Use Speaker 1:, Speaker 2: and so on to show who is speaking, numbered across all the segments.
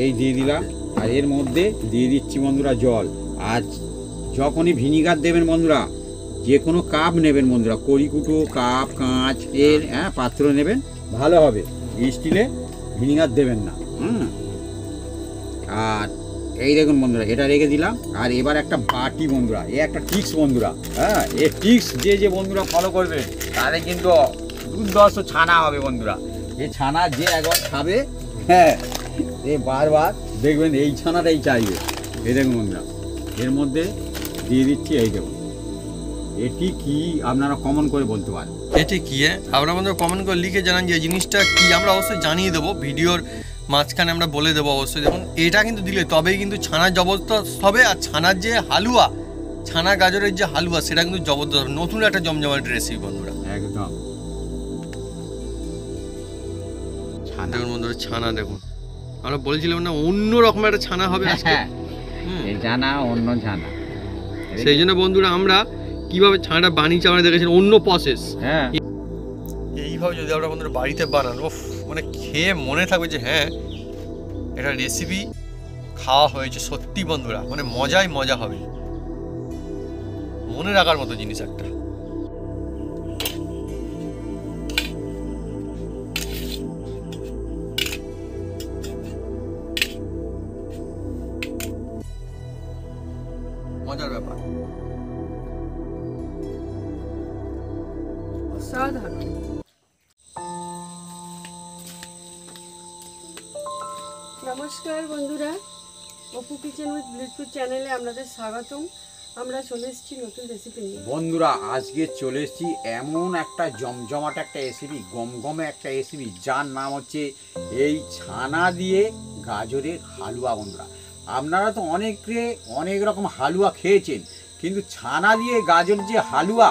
Speaker 1: এই দিয়ে দিলাম। আর এর মধ্যে দিয়ে দিচ্ছি বন্ধুরা জল। আর যখনই ভিনিগার দেবেন বন্ধুরা, যে কোনো কাপ নেবেন বন্ধুরা, কড়িকুটো কাপ, কাঁচ এর পাত্র নেবেন, ভালো হবে। স্টিলে ভিনিগার দেবেন না। আর এই দেখুন বন্ধুরা, এটা রেখে দিলাম। আর এবার একটা বাটি বন্ধুরা, এই একটা টিক্স বন্ধুরা, এই টিক্স যে বন্ধুরা ফলো করবে তাহলে কিন্তু দুর্ধর্ষ ছানা হবে বন্ধুরা। এই ছানা যে একবার খাবে, এ বারবার দেখবেন এই ছানাটাই চাইবে। এই দেখুন বন্ধুরা, এর মধ্যে দিয়ে দিচ্ছি এই দেখুন। এটি কি আপনারা কমন করে বলতে পারেন?
Speaker 2: এটি কি? আপনারা বন্ধুরা কমেন্ট করে লিখে জানান যে এই জিনিসটা কি। আমরা অবশ্যই জানিয়ে দেবো, ভিডিওর মাঝখানে আমরা বলে দেবো অবশ্যই। দেখুন এটা কিন্তু দিলে তবেই কিন্তু ছানার জবরদস্ত হবে। আর ছানার যে হালুয়া, ছানা গাজরের যে হালুয়া, সেটা কিন্তু জবরদস্ত হবে। নতুন একটা জমজমাট রেসিপি বন্ধুরা,
Speaker 1: একদম।
Speaker 2: দেখুন বন্ধুরা ছানা দেখুন, আমরা বলছিলাম না অন্য রকম একটা ছানা হবে আজকে।
Speaker 1: এই ছানা অন্য ছানা,
Speaker 2: সেই জন্য বন্ধুরা আমরা কিভাবে ছানাটা বানিয়েছি আমরা দেখেছেন, অন্য প্রসেস। এইভাবে যদি আমরা বন্ধুরা বাড়িতে বানান, মানে খেয়ে মনে থাকবে যে হ্যাঁ এটা রেসিপি খাওয়া হয়েছে সত্যি বন্ধুরা, মানে মজাই মজা হবে, মনে রাখার মতো জিনিস একটা। মজার ব্যাপার।
Speaker 3: অসাধারণ। নমস্কার বন্ধুরা, অপু কিচেন উইথ ব্লিটফুড চ্যানেলে আপনাদের স্বাগতম। আমরা চলে এসেছি নতুন রেসিপি নিয়ে।
Speaker 1: বন্ধুরা আজকে চলে এসেছি এমন একটা জমজমাট একটা রেসিপি, গমগমে একটা রেসিপি, যার নাম হচ্ছে এই ছানা দিয়ে গাজরের হালুয়া। বন্ধুরা আপনারা তো অনেক রকম হালুয়া খেয়েছেন, কিন্তু ছানা দিয়ে গাজর যে হালুয়া,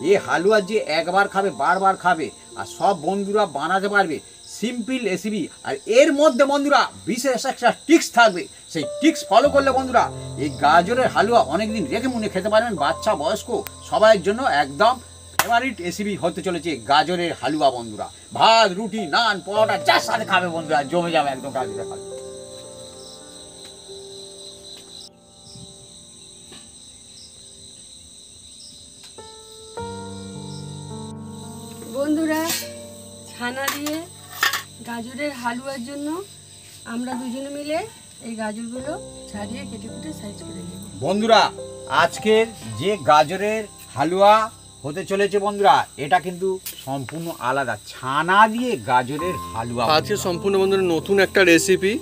Speaker 1: এই হালুয়া যে একবার খাবে বারবার খাবে, আর সব বন্ধুরা বানাতে পারবে। সিম্পল রেসিপি, আর এর মধ্যে বন্ধুরা বিশেষ একটা টিক্স থাকবে। সেই টিক্স ফলো করলে বন্ধুরা এই গাজরের হালুয়া অনেকদিন রেখে মনে খেতে পারবেন। বাচ্চা বয়স্ক সবাইয়ের জন্য একদম ফেভারিট রেসিপি হতে চলেছে গাজরের হালুয়া বন্ধুরা। ভাত, রুটি, নান, পরোটা যার সাথে খাবে বন্ধুরা জমে যাবে একদম গাজরের হালুয়া।
Speaker 3: বন্ধুরা ছানা দিয়ে গাজরের হালুয়ার জন্য আমরা দুজনে মিলে এই গাজরগুলো ছাড়িয়ে কেটে কেটে সাইজ করে নেব।
Speaker 1: বন্ধুরা আজকের যে গাজরের হালুয়া হতে চলেছে বন্ধুরা, এটা কিন্তু সম্পূর্ণ আলাদা। ছানা দিয়ে গাজরের হালুয়া
Speaker 2: আজকে সম্পূর্ণ বন্ধুরা নতুন একটা রেসিপি,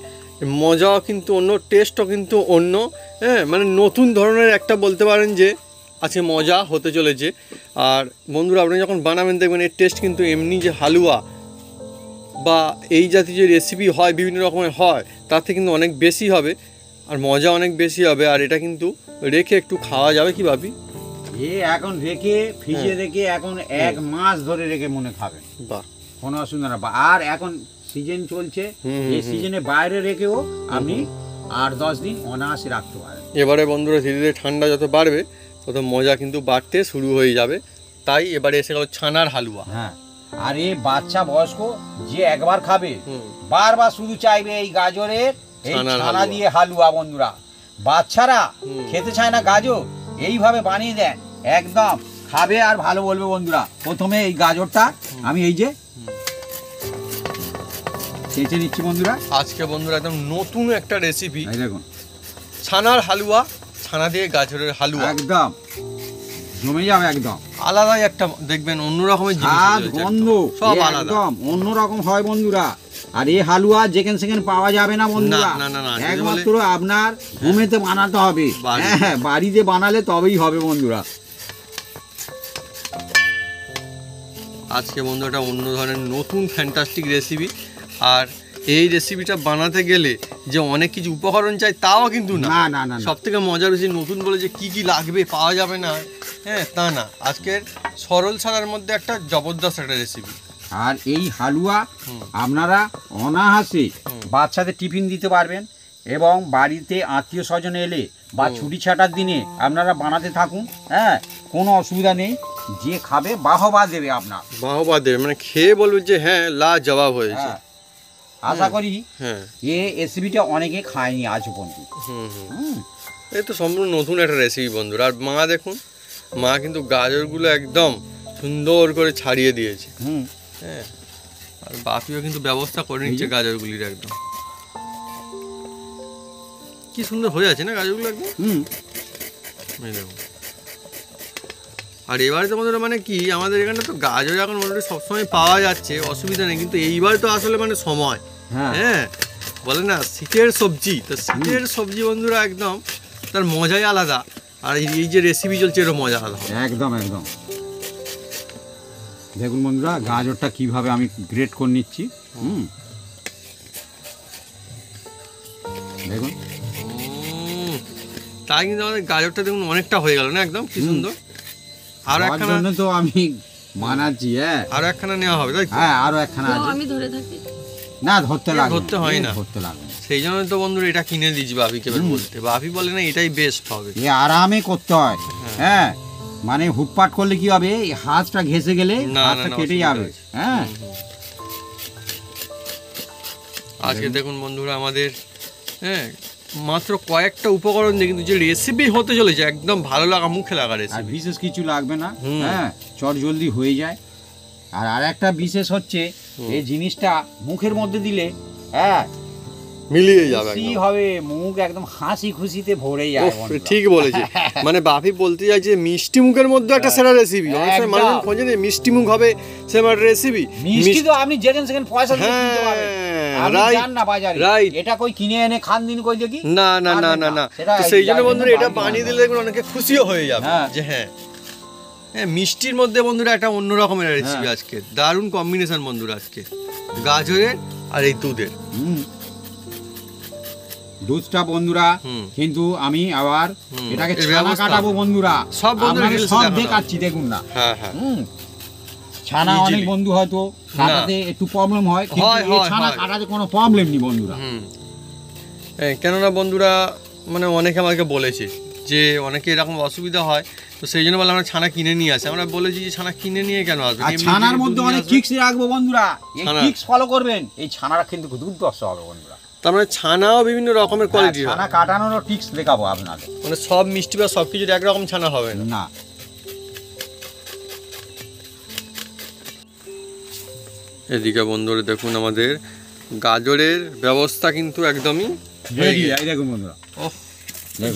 Speaker 2: মজাও কিন্তু অন্য, টেস্টও কিন্তু অন্য। মানে নতুন ধরনের একটা বলতে পারেন যে আজকে মজা হতে চলেছে। আর বন্ধুরা আপনি যখন বানাবেন দেখবেন এর টেস্ট কিন্তু এমনি যে হালুয়া বা এই জাতীয় যে রেসিপি হয় বিভিন্ন রকমের হয়, তার থেকে কিন্তু অনেক বেশি হবে আর মজা অনেক বেশি হবে। আর এটা কিন্তু রেখে একটু খাওয়া যাবে কি ভাবি?
Speaker 1: এখন রেখে ফ্রিজে রেখে এখন 1 মাস ধরে রেখে মনে খাবেন,
Speaker 2: বাহ,
Speaker 1: কোনো অসুবিধা না। আর এখন সিজন চলছে, এই সিজনে বাইরে রেখেও আপনি 8-10 দিন অনায়াসে রাখতে পারেন।
Speaker 2: এবারে বন্ধুরা ধীরে ধীরে ঠান্ডা যত বাড়বে তত মজা কিন্তু বাড়তে শুরু হয়ে যাবে। তাই এবারে এসে গেল ছানার হালুয়া।
Speaker 1: আর এই বাচ্চা বয়স্ক যে একবার খাবে বারবার শুধু চাইবে এই গাজরের এই ছানা দিয়ে হালুয়া। বন্ধুরা বাচ্চারা খেতে চায় না গাজর, এইভাবে বানিয়ে দেন একদম খাবে আর ভালো বলবে। বন্ধুরা প্রথমে এই গাজরটা আমি এই যে চেঁচে নিচ্ছি বন্ধুরা।
Speaker 2: আজকে বন্ধুরা একদম নতুন একটা রেসিপি,
Speaker 1: দেখুন
Speaker 2: ছানার হালুয়া, ছানা দিয়ে গাজরের হালুয়া,
Speaker 1: একদম জমে যাবে, একদম
Speaker 2: আলাদাই একটা দেখবেন অন্যরকমের
Speaker 1: স্বাদ, গন্ধ সব একদম অন্যরকম হয় বন্ধুরা। আর এই হালুয়া যেখানে সেখানে পাওয়া যাবে না বন্ধুরা, একমাত্র আপনার হোমেতে বানাতে হবে। হ্যাঁ, বাড়িতে বানালে তবেই হবে বন্ধুরা।
Speaker 2: আজকে বন্ধুরা অন্য ধরনের নতুন ফ্যান্টাস্টিক রেসিপি। আর এই রেসিপিটা বানাতে গেলে যে অনেক কিছু উপকরণ চাই তাও কিন্তু না। সব থেকে মজার বেশি নতুন বলে যে কি কি লাগবে পাওয়া যাবে না, তা না। আজকের সরল ছাড়ার মধ্যে একটা জবরদস্ত একটা রেসিপি।
Speaker 1: আর এই হালুয়া আপনারা অনায়াসে বাচ্চাদের টিফিন দিতে পারবেন, এবং বাড়িতে আত্মীয় স্বজন এলে বা ছুটি ছাটার দিনে আপনারা বানাতে থাকুন। কোনো অসুবিধা নেই, যে খাবে বাহবা দেবে, আপনার
Speaker 2: বাহবা দেবে, মানে খেয়ে বলবে যে হ্যাঁ লা জবাব হয়েছে।
Speaker 1: আশা করি
Speaker 2: হ্যাঁ
Speaker 1: এই রেসিপিটা অনেকে খায়নি আজ পর্যন্ত।
Speaker 2: এই তো সম্পূর্ণ নতুন একটা রেসিপি বন্ধুরা। আর মা দেখুন, মা কিন্তু গাজরগুলো একদম সুন্দর করে ছাড়িয়ে দিয়েছে। হ্যাঁ, আর বাপিও কিন্তু ব্যবস্থা করে নিচ্ছে গাজরগুলির একদম। কি সুন্দর হয়ে আছে না গাজরগুলো একদম। এই দেখুন। আর এবারে তো বন্ধুরা মানে কি, আমাদের এখানে তো গাজর এখন মোটামুটি সবসময় পাওয়া যাচ্ছে, অসুবিধা নেই, কিন্তু এইবার তো আসলে মানে সময়। হ্যাঁ, বলে না শীতের সবজি, তো শীতের সবজি বন্ধুরা একদম তার মজাই আলাদা। আর এই যে রেসিপি চলছে এরও মজা আলাদা।
Speaker 1: একদম একদম। দেখুন বন্ধুরা গাজরটা কিভাবে আমি গ্রেট করে নিচ্ছি। দেখুন
Speaker 2: তাই কিন্তু আমাদের গাজরটা দেখুন অনেকটা হয়ে গেল না একদম, কি সুন্দর। আরো একখানা
Speaker 1: তো আমি মানাচ্ছি। হ্যাঁ,
Speaker 2: আরো একখানা নেওয়া হবে তাই তো?
Speaker 1: হ্যাঁ, আরো একখানা
Speaker 3: তো
Speaker 1: আছে।
Speaker 3: আমি ধরে থাকি
Speaker 1: না, ধরতে লাগে,
Speaker 2: ধরতে হয় না।
Speaker 1: ধরতে লাগে।
Speaker 2: সেই জন্য তো বন্ধুরা এটা কিনে দিয়েছি বাপিকে এবার বলতে। বাপি বলে না এটাই বেস্ট হবে,
Speaker 1: এ আরামে করতে হয়। হ্যাঁ, মানে হুটপাট করলে কি হবে, এই হাতটা ঘেঁষে গেলে হাতটা কেটে যাবে। হ্যাঁ,
Speaker 2: আজকে দেখুন বন্ধুরা আমাদের হ্যাঁ মাত্র কয়েকটা উপকরণ দিয়ে কিন্তু যে রেসিপি হতে চলেছে একদম ভালো লাগা, মুখে লাগা
Speaker 1: আর
Speaker 2: রেসিপি।
Speaker 1: বিশেষ কিছু লাগবে না। হ্যাঁ, চট জলদি হয়ে যায়। আর একটা বিশেষ হচ্ছে এই জিনিসটা মুখের মধ্যে দিলে হ্যাঁ
Speaker 2: মিলিয়ে যাবে
Speaker 1: খুশি
Speaker 2: একদম।
Speaker 1: হবে, মুখ একদম হাসি খুশিতে ভরে যায়।
Speaker 2: উফ, ঠিক বলেছে। মানে বাপি বলতে চাইছে মিষ্টি মুখের মধ্যে একটা সেরা রেসিপি। অনেক সময় মানুষ খোঁজে না মিষ্টি মুখ হবে সেরা রেসিপি।
Speaker 1: মিষ্টি তো আপনি যেখানে সেখানে পয়সা দিয়ে কিনতে পারবেন। আপনি যান না বাজারে, এটা কই কিনে এনে খান দিন কই দেখি।
Speaker 2: না না না না না, তো সেই জন্য বন্ধুরা এটা বানিয়ে দিলে দেখুন অনেকে খুশিও হয়ে যাবে যে হ্যাঁ হ্যাঁ মিষ্টির মধ্যে বন্ধুরা একটা অন্য রকমের রেসিপি আজকে। দারুণ কম্বিনেশন বন্ধুরা আজকে গাজরের আর এই দুধের।
Speaker 1: দুধটা বন্ধুরা কিন্তু আমি আবার এটাকে ছানা কাটাবো বন্ধুরা।
Speaker 2: সব বন্ধুরা
Speaker 1: সব দেখাচ্ছি দেখুন না।
Speaker 2: হ্যাঁ হ্যাঁ,
Speaker 1: ছানা অনেক বন্ধু হয়তো কাটাতে একটু প্রবলেম হয়, কিন্তু এই ছানা কাটাতে কোনো প্রবলেম নেই বন্ধুরা।
Speaker 2: কেননা বন্ধুরা মানে অনেকে আমাকে বলেছে যে অনেকে এরকম অসুবিধা হয়, তো সেই জন্য বলে আমরা ছানা কিনে নিয়ে আসি। আমরা বলেছি যে ছানা কিনে নিয়ে কেন আসবে,
Speaker 1: আর ছানার মধ্যে অনেক ট্রিক্স রাখবো বন্ধুরা, এই ট্রিক্স ফলো করবেন, এই ছানাটা কিন্তু দুর্ধর্ষ হবে বন্ধুরা।
Speaker 2: তার মানে ছানাও বিভিন্ন রকমের কোয়ালিটি,
Speaker 1: ছানা কাটানোরও ট্রিক্স দেখাবো আপনাদের।
Speaker 2: মানে সব মিষ্টি বা সব কিছুর একরকম ছানা হবে না। এদিকে বন্ধুরা দেখুন আমাদের গাজরের ব্যবস্থা কিন্তু একদমই
Speaker 1: রেডি। এই দেখুন বন্ধুরা,
Speaker 2: ওহ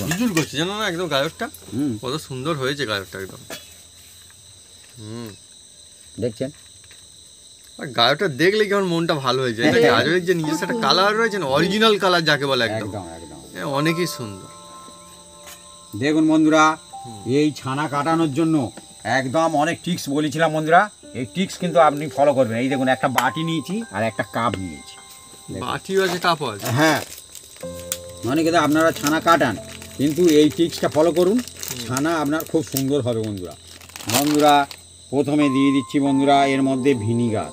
Speaker 2: ঝুলঝুল করছে জানো না একদম গাজরটা, কত সুন্দর হয়েছে গাজরটা একদম।
Speaker 1: দেখছেন,
Speaker 2: আর গাজরটা দেখলে কেমন মনটা ভালো হয়ে যায়। গাজরের যে নিজস্ব একটা কালার রয়েছে না, অরিজিনাল কালার যাকে বলে, একদম অনেকই সুন্দর।
Speaker 1: দেখুন বন্ধুরা এই ছানা কাটানোর জন্য একদম অনেক ট্রিক্স বলেছিলাম বন্ধুরা, এই ট্রিক্স কিন্তু আপনি ফলো করবেন। এই দেখুন একটা বাটি নিয়েছি আর একটা কাপ নিয়েছি।
Speaker 2: বাটিও আছে কাপও আছে।
Speaker 1: হ্যাঁ, অনেকে তো আপনারা ছানা কাটান, কিন্তু এই ট্রিক্সটা ফলো করুন, ছানা আপনার খুব সুন্দর হবে বন্ধুরা। বন্ধুরা প্রথমে দিয়ে দিচ্ছি বন্ধুরা এর মধ্যে ভিনিগার।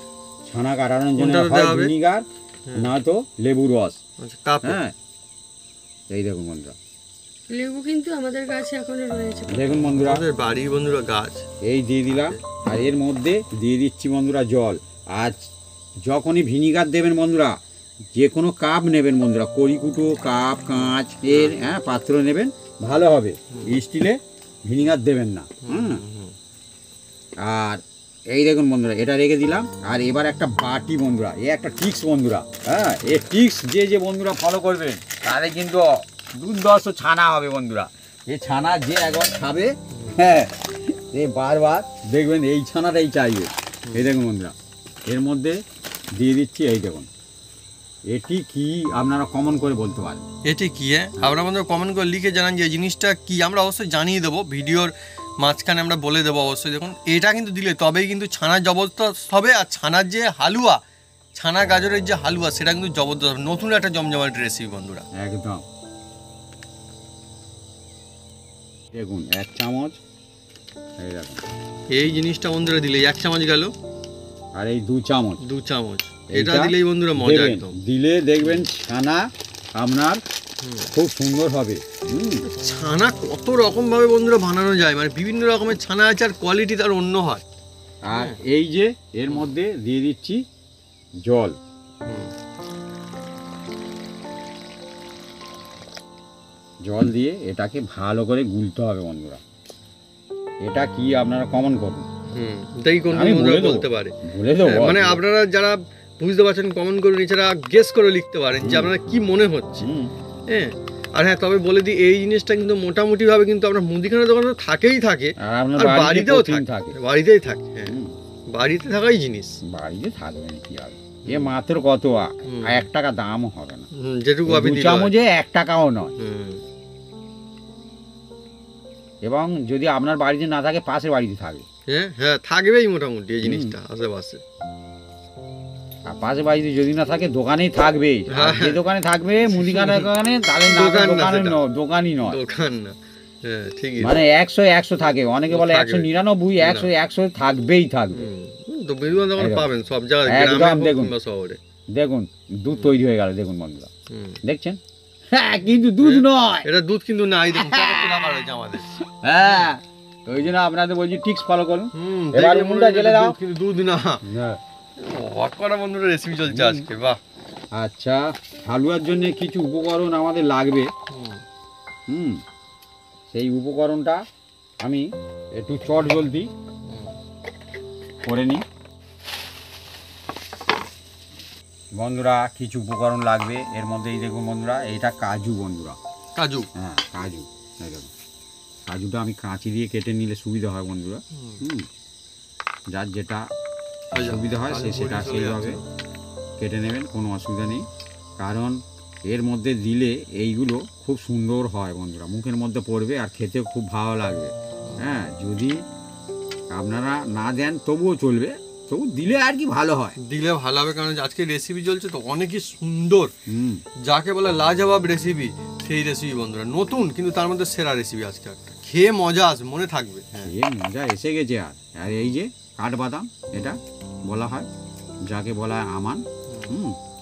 Speaker 1: ছানা কাটানোর জন্য হয় ভিনিগার, নয়তো লেবু রস। হ্যাঁ, এই দেখুন বন্ধুরা
Speaker 3: লেবু কিন্তু আমাদের কাছে এখনো রয়েছে।
Speaker 1: দেখুন বন্ধুরা
Speaker 2: আমাদের বাড়ি বন্ধুরা গাছ।
Speaker 1: এই দিয়ে দিলাম, আর এর মধ্যে দিয়ে দিচ্ছি বন্ধুরা জল। আর যখনই ভিনিগার দেবেন বন্ধুরা, যে কোনো কাপ নেবেন বন্ধুরা, কড়িকুটো কাপ, কাঁচ এর পাত্র নেবেন, ভালো হবে। স্টিলে ভিনিগার দেবেন না। আর এই দেখুন বন্ধুরা এটা রেখে দিলাম। আর এবার একটা বাটি বন্ধুরা, এই একটা ট্রিক্স বন্ধুরা। হ্যাঁ, এই ট্রিক্স যে বন্ধুরা ফলো করবেন তাদের কিন্তু দুর্ধর্ষ ছানা হবে বন্ধুরা। এই ছানা যে একবার খাবে, হ্যাঁ, এই বারবার দেখবেন এই ছানাটাই চাইবে। এই দেখুন বন্ধুরা এর মধ্যে দিয়ে দিচ্ছি, এই দেখুন এটি কি আপনারা কমন করে বলতে পারেন
Speaker 2: এটি কি? আপনারা আমাদের কমেন্ট করে লিখে জানান যে এই জিনিসটা কি। আমরা অবশ্যই জানিয়ে দেবো, ভিডিওর মাঝখানে আমরা বলে দেবো অবশ্যই। দেখুন এটা কিন্তু দিলে তবেই কিন্তু ছানার জবরদস্ত হবে। আর ছানার যে হালুয়া, ছানা গাজরের যে হালুয়া, সেটা কিন্তু জবরদস্ত হবে। নতুন একটা জমজমাট রেসিপি বন্ধুরা
Speaker 1: একদম। দেখুন 1 চামচ, এই দেখুন
Speaker 2: এই জিনিসটা বন্ধুরা দিলে 1 চামচ গেল,
Speaker 1: আর এই 2 চামচ,
Speaker 2: 2 চামচ এটা দিলেই বন্ধুরা মজা একদম।
Speaker 1: দিলে দেখবেন ছানা আপনার খুব সুন্দর হবে।
Speaker 2: ছানা কত রকম ভাবে বন্ধুরা বানানো যায়, মানে বিভিন্ন রকমের ছানা আছে, আর কোয়ালিটি তার অন্য হয়।
Speaker 1: আর এই যে এর মধ্যে দিয়ে দিচ্ছি জল। জল দিয়ে এটাকে ভালো করে গুলতে হবে বন্ধুরা। এটা কি আপনারা কমন করুন,
Speaker 2: দেখি কোন
Speaker 1: আমি
Speaker 2: বন্ধুরা
Speaker 1: বলে দেবো।
Speaker 2: বলতে পারে।
Speaker 1: বলে দেবো
Speaker 2: মানে আপনারা যারা বুঝতে পারছেন কমেন্ট করুন, এছাড়া গেস করে লিখতে পারেন যে আপনারা কি মনে হচ্ছে। হ্যাঁ, আর হ্যাঁ তবে বলে দিই এই জিনিসটা কিন্তু মোটামুটি ভাবে কিন্তু আপনার মুদিখানা দোকানে থাকেই থাকে,
Speaker 1: আর আপনার
Speaker 2: আর
Speaker 1: বাড়িতেও
Speaker 2: বাড়িতেও
Speaker 1: থাকে
Speaker 2: থাকে, বাড়িতেই থাকে। হ্যাঁ, বাড়িতে থাকাই জিনিস।
Speaker 1: বাড়িতে থাকবে না কি হবে, এ মাত্র কত 1 টাকা দামও হবে না,
Speaker 2: যেটুকু আপনি
Speaker 1: 2 চামচে 1 টাকাও নয়।
Speaker 2: হুম,
Speaker 1: এবং যদি আপনার বাড়িতে না থাকে পাশের বাড়িতে থাকবে,
Speaker 2: হ্যাঁ হ্যাঁ থাকবেই মোটামুটি এই জিনিসটা আশেপাশে।
Speaker 1: আর পাশের বাড়িতে যদি না থাকে দোকানেই থাকবে।
Speaker 2: হ্যাঁ।
Speaker 1: যে দোকানে থাকবে মুদিখানার দোকানে, তাহলে না
Speaker 2: দোকান না
Speaker 1: দোকানে
Speaker 2: সেটা।
Speaker 1: দোকানই নয়,
Speaker 2: দোকান না। হ্যাঁ ঠিকই।
Speaker 1: মানে 100 থাকে, অনেকে বলে
Speaker 2: থাকবে।
Speaker 1: 199 100 থাকবেই থাকবে।
Speaker 2: তো মুদিখানা দোকান
Speaker 1: একদম।
Speaker 2: পাবেন সব জায়গায়,
Speaker 1: একদম
Speaker 2: গ্রামে হোক
Speaker 1: দেখুন।
Speaker 2: কিংবা শহরে।
Speaker 1: দেখুন দুধ তৈরি হয়ে গেল, দেখুন বন্ধুরা,
Speaker 2: হুম।
Speaker 1: দেখছেন? হ্যাঁ, কিন্তু দুধ নয়।
Speaker 2: এটা দুধ কিন্তু না, এই দেখুন 75 টাকা রয়েছে আমাদের।
Speaker 1: হ্যাঁ, ওই জন্য আপনাদের বলছি টিক্স ফলো করুন।
Speaker 2: হুম,
Speaker 1: এবার
Speaker 2: দেখুন
Speaker 1: উনুনটা জ্বেলে দাও।
Speaker 2: দুধ কিন্তু দুধ না। হট করা বন্ধুরা রেসিপি চলছে আজকে, বাহ।
Speaker 1: আচ্ছা, হালুয়ার জন্য কিছু উপকরণ আমাদের লাগবে। সেই উপকরণটা আমি একটু চট জলদি করে নিই বন্ধুরা। কিছু উপকরণ লাগবে এর মধ্যে, এই দেখুন বন্ধুরা, এটা কাজু বন্ধুরা,
Speaker 2: কাজু।
Speaker 1: হ্যাঁ কাজু, এই দেখুন কাজুটা আমি কাঁচি দিয়ে কেটে নিলে সুবিধা হয় বন্ধুরা। যার যেটা সুবিধা হয় সে সেটা সেইভাবে কেটে নেবেন, কোনো অসুবিধা নেই। কারণ এর মধ্যে দিলে এইগুলো খুব সুন্দর হয় বন্ধুরা, মুখের মধ্যে পড়বে আর খেতে খুব ভালো লাগবে। হ্যাঁ, যদি আপনারা না দেন তবুও চলবে, তবু দিলে আর কি ভালো হয়,
Speaker 2: দিলে ভালো হবে। কারণ আজকে রেসিপি চলছে তো অনেকই সুন্দর, যাকে বলে লাজবাব রেসিপি, সেই রেসিপি বন্ধুরা নতুন, কিন্তু তার মধ্যে সেরা রেসিপি আজকে একটা। খেয়ে মজা আসবে, মনে থাকবে। হ্যাঁ,
Speaker 1: এই মজা এসে গেছে। আর এই যে কাঠবাদাম, এটা বলা হয়, যাকে বলা হয় আমান।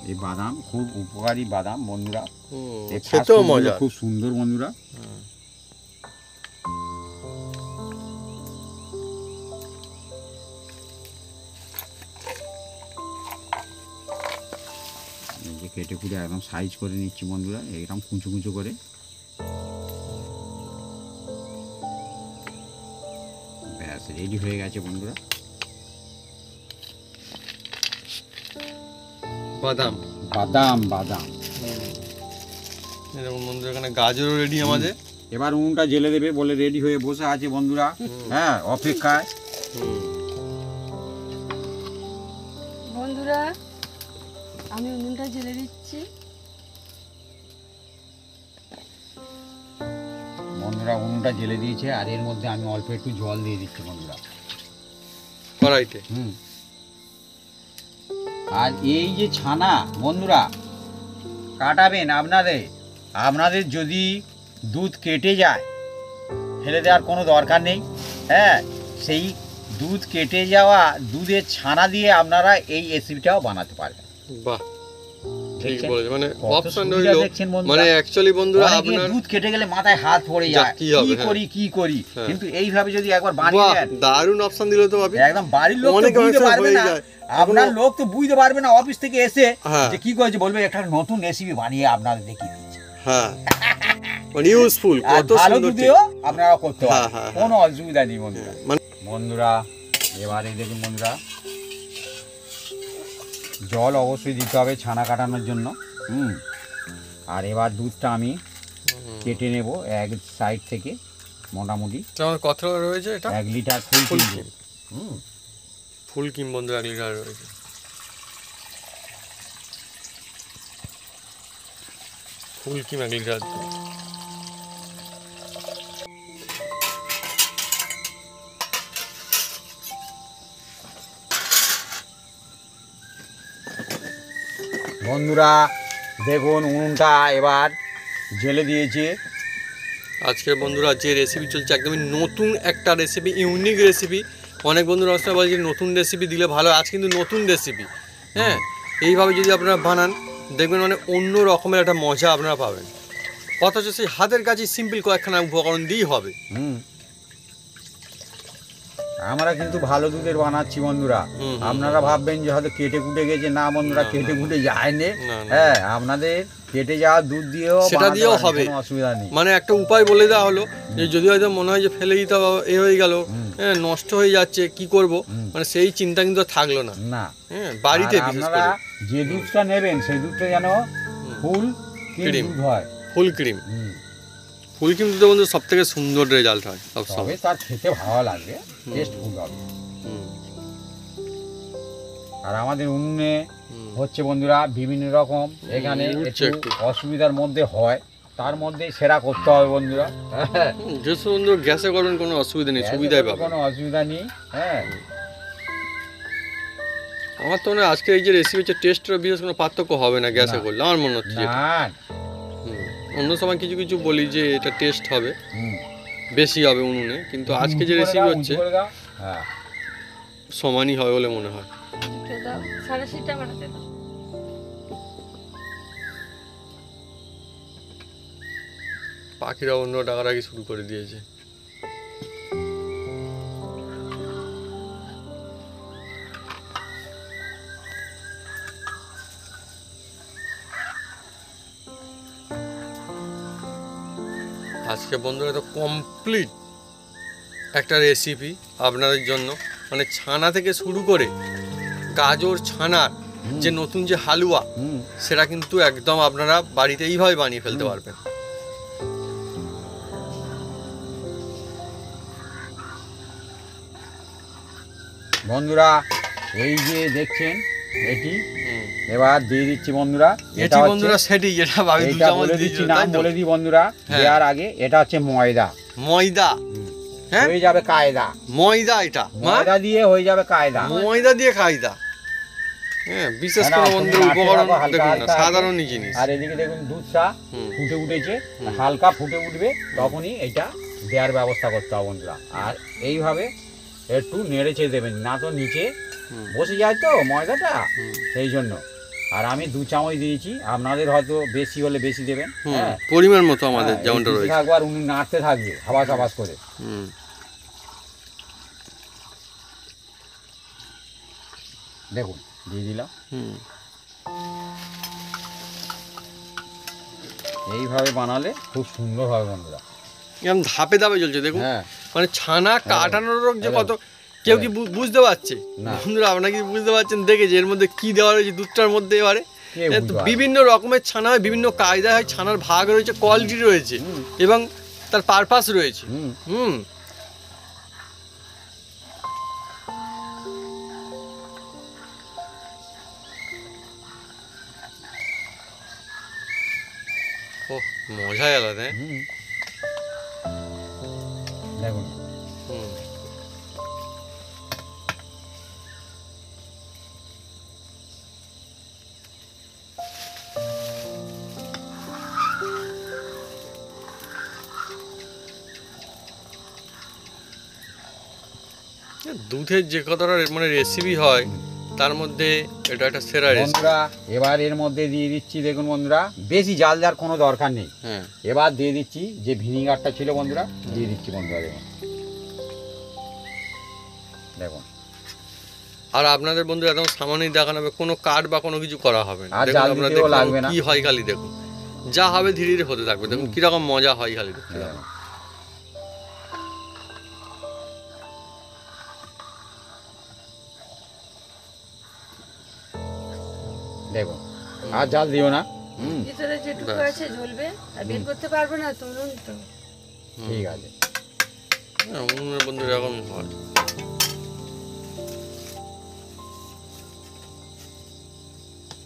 Speaker 1: এই বাদাম খুব উপকারী বাদাম বন্ধুরা, এই
Speaker 2: খেতেও
Speaker 1: ফাস্টফুডগুলো
Speaker 2: মজা।
Speaker 1: খুব সুন্দর বন্ধুরা। এই যে কেটে কুটে একদম সাইজ করে নিচ্ছি বন্ধুরা, এইরকম কুঁচো কুঁচো করে। ব্যাস রেডি হয়ে গেছে বন্ধুরা।
Speaker 2: বাদাম,
Speaker 1: বাদাম বাদাম
Speaker 2: এরকম বন্ধুরা এখানে গাজরও রেডি আমাদের।
Speaker 1: এবার উনুনটা জেলে দেবে বলে রেডি হয়ে বসে আছে বন্ধুরা, হ্যাঁ অপেক্ষায়।
Speaker 3: বন্ধুরা আমি উনুনটা জ্বেলে দিচ্ছি।
Speaker 1: বন্ধুরা উনুনটা জেলে দিয়েছে, আর এর মধ্যে আমি অল্প একটু জল দিয়ে দিচ্ছি বন্ধুরা
Speaker 2: কড়াইতে।
Speaker 1: আর এই যে ছানা বন্ধুরা কাটাবেন, আপনাদের যদি দুধ কেটে যায় ফেলে দেওয়ার কোনো দরকার নেই। হ্যাঁ, সেই দুধ কেটে যাওয়া দুধের ছানা দিয়ে আপনারা এই রেসিপিটাও বানাতে পারবেন।
Speaker 2: বাহ, ঠিক
Speaker 1: দেখছেন?
Speaker 2: বলেছে। মানে
Speaker 1: কত
Speaker 2: অপশন
Speaker 1: সুবিধা
Speaker 2: হলো,
Speaker 1: দেখছেন বন্ধুরা।
Speaker 2: মানে অ্যাকচুয়ালি বন্ধুরা
Speaker 1: অনেকে
Speaker 2: আপনার
Speaker 1: দুধ কেটে গেলে মাথায় হাত পড়ে যায়,
Speaker 2: কি হবে,
Speaker 1: কি করি।
Speaker 2: হ্যাঁ।
Speaker 1: কিন্তু এইভাবে যদি একবার বানিয়ে
Speaker 2: বাহ,
Speaker 1: দেন,
Speaker 2: দারুণ অপশন দিল তো ভাবি।
Speaker 1: একদম বাড়ির লোক তো
Speaker 2: অনেক
Speaker 1: বুঝতে
Speaker 2: অনেক
Speaker 1: পারবে
Speaker 2: হয়ে
Speaker 1: না,
Speaker 2: যায়।
Speaker 1: আপনার
Speaker 2: এখনো-
Speaker 1: লোক তো বুঝতে পারবে না অফিস থেকে এসে
Speaker 2: হ্যাঁ।
Speaker 1: যে কি করেছে, বলবে একটা নতুন রেসিপি বানিয়ে আপনাদের দেখিয়ে দিচ্ছে।
Speaker 2: হ্যাঁ, মানে ইউজফুল,
Speaker 1: আর
Speaker 2: কত
Speaker 1: ভালো
Speaker 2: সুন্দর।
Speaker 1: দুধেও আপনারা করতে
Speaker 2: হ্যাঁ,
Speaker 1: পারেন,
Speaker 2: হ্যাঁ,
Speaker 1: কোনো অসুবিধা নেই বন্ধুরা।
Speaker 2: মানে
Speaker 1: বন্ধুরা এবারে দেখুন বন্ধুরা, জল অবশ্যই দিতে হবে ছানা কাটানোর জন্য। আর এবার দুধটা আমি কেটে নেব এক সাইড থেকে, মোটামুটি
Speaker 2: আমার কথা রয়েছে এটা
Speaker 1: 1 লিটার ফুল
Speaker 2: ফুল
Speaker 1: কিনবো।
Speaker 2: ফুল কিম বন্ধুরা 1 লিটার রয়েছে। ফুল কিম 1 লিটার।
Speaker 1: বন্ধুরা দেখুন উনুনটা এবার জেলে দিয়েছে।
Speaker 2: আজকের বন্ধুরা যে রেসিপি চলছে একদমই নতুন একটা রেসিপি, ইউনিক রেসিপি। অনেক বন্ধুরা আসলে বলে যে নতুন রেসিপি দিলে ভালো, আজ কিন্তু নতুন রেসিপি। হ্যাঁ, এইভাবে যদি আপনারা বানান দেখবেন মানে অন্য রকমের একটা মজা আপনারা পাবেন, অথচ সেই হাতের কাছে সিম্পল কয়েকখানা উপকরণ দিয়েই হবে।
Speaker 1: আমরা কিন্তু ভালো দুধের বানাচ্ছি বন্ধুরা।
Speaker 2: হুম, হুম।
Speaker 1: আপনারা ভাববেন যে হয়তো কেটে কুটে গেছে, না বন্ধুরা,
Speaker 2: না,
Speaker 1: কেটে কুটে যায়নি।
Speaker 2: না, না।
Speaker 1: হ্যাঁ, আপনাদের কেটে যাওয়া দুধ দিয়েও
Speaker 2: সেটা
Speaker 1: বানাতে
Speaker 2: দিয়েও
Speaker 1: পারেন,
Speaker 2: হবে।
Speaker 1: কোনো অসুবিধা নেই।
Speaker 2: মানে একটা উপায় বলে দেওয়া হলো যে যদি হয়তো মনে হয় যে ফেলে দিতে হবে, এ হয়ে গেল, হ্যাঁ নষ্ট হয়ে যাচ্ছে, কি করব, মানে সেই চিন্তা কিন্তু আর থাকলো না।
Speaker 1: না,
Speaker 2: হ্যাঁ বাড়িতে
Speaker 1: আর
Speaker 2: বিশেষ
Speaker 1: আপনারা
Speaker 2: করে
Speaker 1: যে দুধটা নেবেন সেই দুধটা যেন ফুল
Speaker 2: ক্রিম।
Speaker 1: দুধ হয়।
Speaker 2: ফুল ক্রিম,
Speaker 1: হুম।
Speaker 2: ফুল ক্রিম দুধে বন্ধু সব থেকে সুন্দর রেজাল্ট হয়
Speaker 1: তবে
Speaker 2: সবসময়।
Speaker 1: তার খেতে ভালো লাগবে, টেস্টফুল হবে।
Speaker 2: হুম,
Speaker 1: আর আমাদের উনুনে
Speaker 2: হুম।
Speaker 1: হচ্ছে বন্ধুরা বিভিন্ন রকম, এখানে
Speaker 2: উঠছে
Speaker 1: একটু
Speaker 2: একটু।
Speaker 1: অসুবিধার মধ্যে হয়, তার মধ্যে সেরা করতে হবে বন্ধুরা। হ্যাঁ,
Speaker 2: যে বন্ধু গ্যাসে করবেন কোনো অসুবিধা নেই, সুবিধাই পাবেন।
Speaker 1: কোনো অসুবিধা নেই। হ্যাঁ,
Speaker 2: আমার তো মনে হয় আজকে এই যে রেসিপি হচ্ছে টেস্টের বিশেষ কোনো পার্থক্য হবে না গ্যাসে
Speaker 1: না।
Speaker 2: করলে, আমার মনে হচ্ছে যেটা।
Speaker 1: না,
Speaker 2: হুম। অন্য সময় কিছু কিছু বলি যে এটা টেস্ট হবে,
Speaker 1: হুম।
Speaker 2: বেশি হবে উনুনে, কিন্তু আজকে যে
Speaker 1: উঁচু করে
Speaker 2: রেসিপি
Speaker 1: দাও,
Speaker 2: হচ্ছে
Speaker 1: উঁচু করে দাও। হ্যাঁ,
Speaker 2: সমানই হবে বলে মনে হয়।
Speaker 3: উঠে দাও, সাড়ে সিটা বানাতে দাও।
Speaker 2: পাখিরা অন্য ডাকাডাকি শুরু করে দিয়েছে। আজকে বন্ধুরা তো কমপ্লিট একটা রেসিপি আপনাদের জন্য, মানে ছানা থেকে শুরু করে গাজর ছানার যে নতুন যে হালুয়া,
Speaker 1: হুম।
Speaker 2: সেটা কিন্তু একদম আপনারা বাড়িতে এইভাবে বানিয়ে ফেলতে পারবেন।
Speaker 1: বন্ধুরা এই যে দেখছেন এটি,
Speaker 2: হুম।
Speaker 1: এবার দিয়ে দিচ্ছি বন্ধুরা। এটা
Speaker 2: এটি
Speaker 1: হচ্ছে-
Speaker 2: বন্ধুরা সেটি যেটা ভাবি দু
Speaker 1: এইটা
Speaker 2: চামচ
Speaker 1: বলে
Speaker 2: দিয়েছিল,
Speaker 1: দিচ্ছি,
Speaker 2: তাই
Speaker 1: নাম
Speaker 2: তো?
Speaker 1: বলে দিই বন্ধুরা
Speaker 2: হ্যাঁ।
Speaker 1: দেওয়ার আগে। এটা হচ্ছে ময়দা।
Speaker 2: ময়দা, হ্যাঁ
Speaker 1: হয়ে যাবে কায়দা।
Speaker 2: ময়দা, এটা মা
Speaker 1: ময়দা দিয়ে হয়ে যাবে কায়দা।
Speaker 2: ময়দা দিয়ে কায়দা। হ্যাঁ, বিশেষ
Speaker 1: না,
Speaker 2: করে
Speaker 1: না,
Speaker 2: বন্ধুর
Speaker 1: তুমি
Speaker 2: উপকরণ
Speaker 1: নাড়তে থাকো হালকা
Speaker 2: দেখুন না,
Speaker 1: হালকা
Speaker 2: সাধারণই জিনিস।
Speaker 1: আর এদিকে দেখুন দুধটা
Speaker 2: হুম।
Speaker 1: ফুটে উঠেছে,
Speaker 2: হুম।
Speaker 1: হালকা ফুটে উঠবে, তখনই এটা দেওয়ার ব্যবস্থা করতে হবে বন্ধুরা। আর এইভাবে একটু নেড়ে চেড়ে দেবেন, না তো নিচে
Speaker 2: হুম।
Speaker 1: বসে যায় তো ময়দাটা,
Speaker 2: হুম।
Speaker 1: সেই জন্য। আর আমি 2 চামচ দিয়েছি, আপনাদের হয়তো বেশি হলে বেশি দেবেন।
Speaker 2: হুম,
Speaker 1: হ্যাঁ,
Speaker 2: পরিমাণ মতো আমাদের
Speaker 1: হ্যাঁ,
Speaker 2: যেমনটা
Speaker 1: এই দিতে
Speaker 2: রয়েছে।
Speaker 1: থাকবো আর উনি নাড়তে থাকবে হাবাস হাবাস করে।
Speaker 2: হুম।
Speaker 1: দেখুন দিয়ে দিলাম।
Speaker 2: হুম।
Speaker 1: এইভাবে বানালে খুব সুন্দর হবে বন্ধুরা।
Speaker 2: এরকম ধাপে ধাপে চলছে দেখুন,
Speaker 1: হ্যাঁ,
Speaker 2: মানে ছানা কাটানোর যে
Speaker 1: হ্যাঁ।
Speaker 2: কত, কেউ কি বুঝতে পারছে?
Speaker 1: না।
Speaker 2: বন্ধুরা আপনারা কি বুঝতে পারছেন দেখে যে এর মধ্যে কি দেওয়া রয়েছে দুধটার মধ্যে? এবারে
Speaker 1: কে
Speaker 2: এ তো
Speaker 1: বুঝতে পারবে?
Speaker 2: বিভিন্ন রকমের ছানা হয়, বিভিন্ন কায়দায় হয়, ছানার ভাগ রয়েছে, কোয়ালিটি রয়েছে,
Speaker 1: হুম।
Speaker 2: এবং তার পারপাস রয়েছে।
Speaker 1: হুম।
Speaker 2: হুম। ও মজাই আলাদা, হ্যাঁ?
Speaker 1: হুম। দেখুন
Speaker 2: হুম। দুধের যে কতটা মানে রেসিপি হয়, তার মধ্যে এটা একটা সেরা রেসিপি।
Speaker 1: বন্ধুরা এবার এর মধ্যে দিয়ে দিচ্ছি, দেখুন বন্ধুরা বেশি জাল দেওয়ার কোনো দরকার নেই।
Speaker 2: হ্যাঁ,
Speaker 1: এবার দিয়ে দিচ্ছি যে ভিনিগারটা ছিল বন্ধুরা, দিয়ে দিচ্ছি বন্ধুরা। দেখুন দেখুন
Speaker 2: আর আপনাদের বন্ধু একদম সামান্যই দেখানো হবে, কোনো কাট বা কোনো কিছু করা হবে না।
Speaker 1: আর
Speaker 2: দেখুন
Speaker 1: জাল
Speaker 2: আপনারা
Speaker 1: দিতেও
Speaker 2: দেখুন
Speaker 1: লাগবে না।
Speaker 2: কি হয়, খালি দেখুন যা হবে ধীরে ধীরে হতে থাকবে। দেখুন কিরকম মজা হয়, খালি দেখতে
Speaker 1: হ্যাঁ।
Speaker 2: থাকুন।
Speaker 1: দেখুন আর জাল দিও না। হুম,
Speaker 3: ভিতরে যেটুকু
Speaker 2: ব্যাস।
Speaker 3: আছে জ্বলবে, আর বের করতে পারবে না, তুলুন তো।
Speaker 1: ঠিক আছে।
Speaker 2: হ্যাঁ, উনুনের বন্ধু এরকম হয়।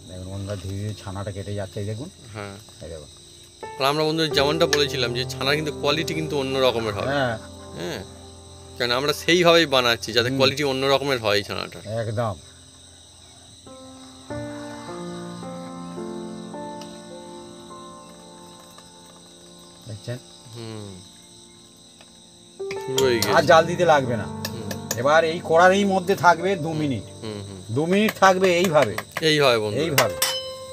Speaker 1: দেখুন বন্ধুরা ধীরে ধীরে ছানাটা কেটে যাচ্ছে, এই দেখুন।
Speaker 2: হ্যাঁ,
Speaker 1: এই দেখুন।
Speaker 2: আর আমরা বন্ধু যেমনটা বলেছিলাম যে ছানার কিন্তু কোয়ালিটি কিন্তু অন্য রকমের হবে।
Speaker 1: হ্যাঁ,
Speaker 2: হ্যাঁ, কেন আমরা সেইভাবেই বানাচ্ছি যাতে
Speaker 1: হুম।
Speaker 2: কোয়ালিটি অন্য রকমের হয় এই ছানাটা।
Speaker 1: একদম। দেখছেন,
Speaker 2: হুম, শুরু হয়ে
Speaker 1: আর
Speaker 2: গেছে।
Speaker 1: জাল দিতে লাগবে না।
Speaker 2: হুম,
Speaker 1: এবার এই কড়াইয়ের মধ্যে থাকবে 2 মিনিট।
Speaker 2: হুম, হুম।
Speaker 1: 2 মিনিট থাকবে এইভাবে,
Speaker 2: এই হয় বন্ধু,
Speaker 1: এইভাবে।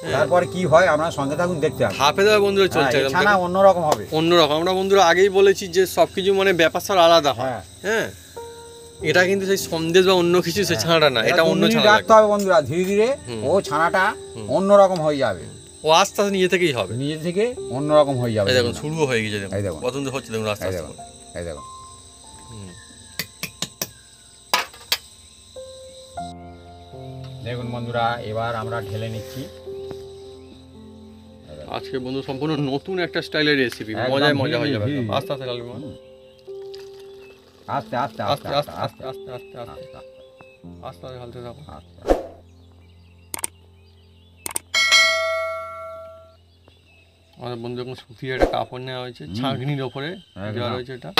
Speaker 2: হ্যাঁ।
Speaker 1: তারপরে কি হয় আপনার সঙ্গে থাকুন, দেখতে হবে।
Speaker 2: ধাপে ধাপে বন্ধুরা
Speaker 1: হ্যাঁ,
Speaker 2: চলছে
Speaker 1: এই
Speaker 2: একদম
Speaker 1: ছানা
Speaker 2: দেখুন।
Speaker 1: অন্যরকম হবে।
Speaker 2: অন্যরকম। আমরা বন্ধুরা আগেই বলেছি যে সব কিছু মানে ব্যাপার স্যার আলাদা হয়।
Speaker 1: হ্যাঁ,
Speaker 2: হ্যাঁ, এটা কিন্তু সেই সন্দেশ বা অন্য কিছু সেই ছানাটা না, এটা অন্য ছানা
Speaker 1: রাখতে হবে বন্ধুরা, ধীরে ধীরে ও ছানাটা অন্যরকম হয়ে যাবে,
Speaker 2: ও আস্তে আস্তে নিজে থেকেই হবে,
Speaker 1: নিজে থেকে অন্যরকম হয়ে যাবে।
Speaker 2: এই দেখুন শুরু হয়ে গেছে,
Speaker 1: এই
Speaker 2: দেখুন
Speaker 1: দেখুন
Speaker 2: পছন্দ হচ্ছে, দেখুন আস্তে
Speaker 1: এই
Speaker 2: আস্তে
Speaker 1: দেখুন এই দেখুন। দেখুন বন্ধুরা, এবার আমরা ঢেলে নিচ্ছি।
Speaker 2: আজকে বন্ধু সম্পূর্ণ নতুন একটা স্টাইলের রেসিপি,
Speaker 1: একদম
Speaker 2: মজায় মজা হয়ে যাবে,
Speaker 1: ধীরে ধীরে।
Speaker 2: আস্তে আস্তে ঢালবেন,
Speaker 1: আস্তে আস্তে
Speaker 2: আস্তে আস্তে আস্তে আস্তে আস্তে আস্তে আস্তে ঢালতে থাকো। আমাদের বন্ধু এখন সুতির একটা কাপড় নেওয়া হয়েছে, ছাঁকনির ওপরে দেওয়া রয়েছে এটা।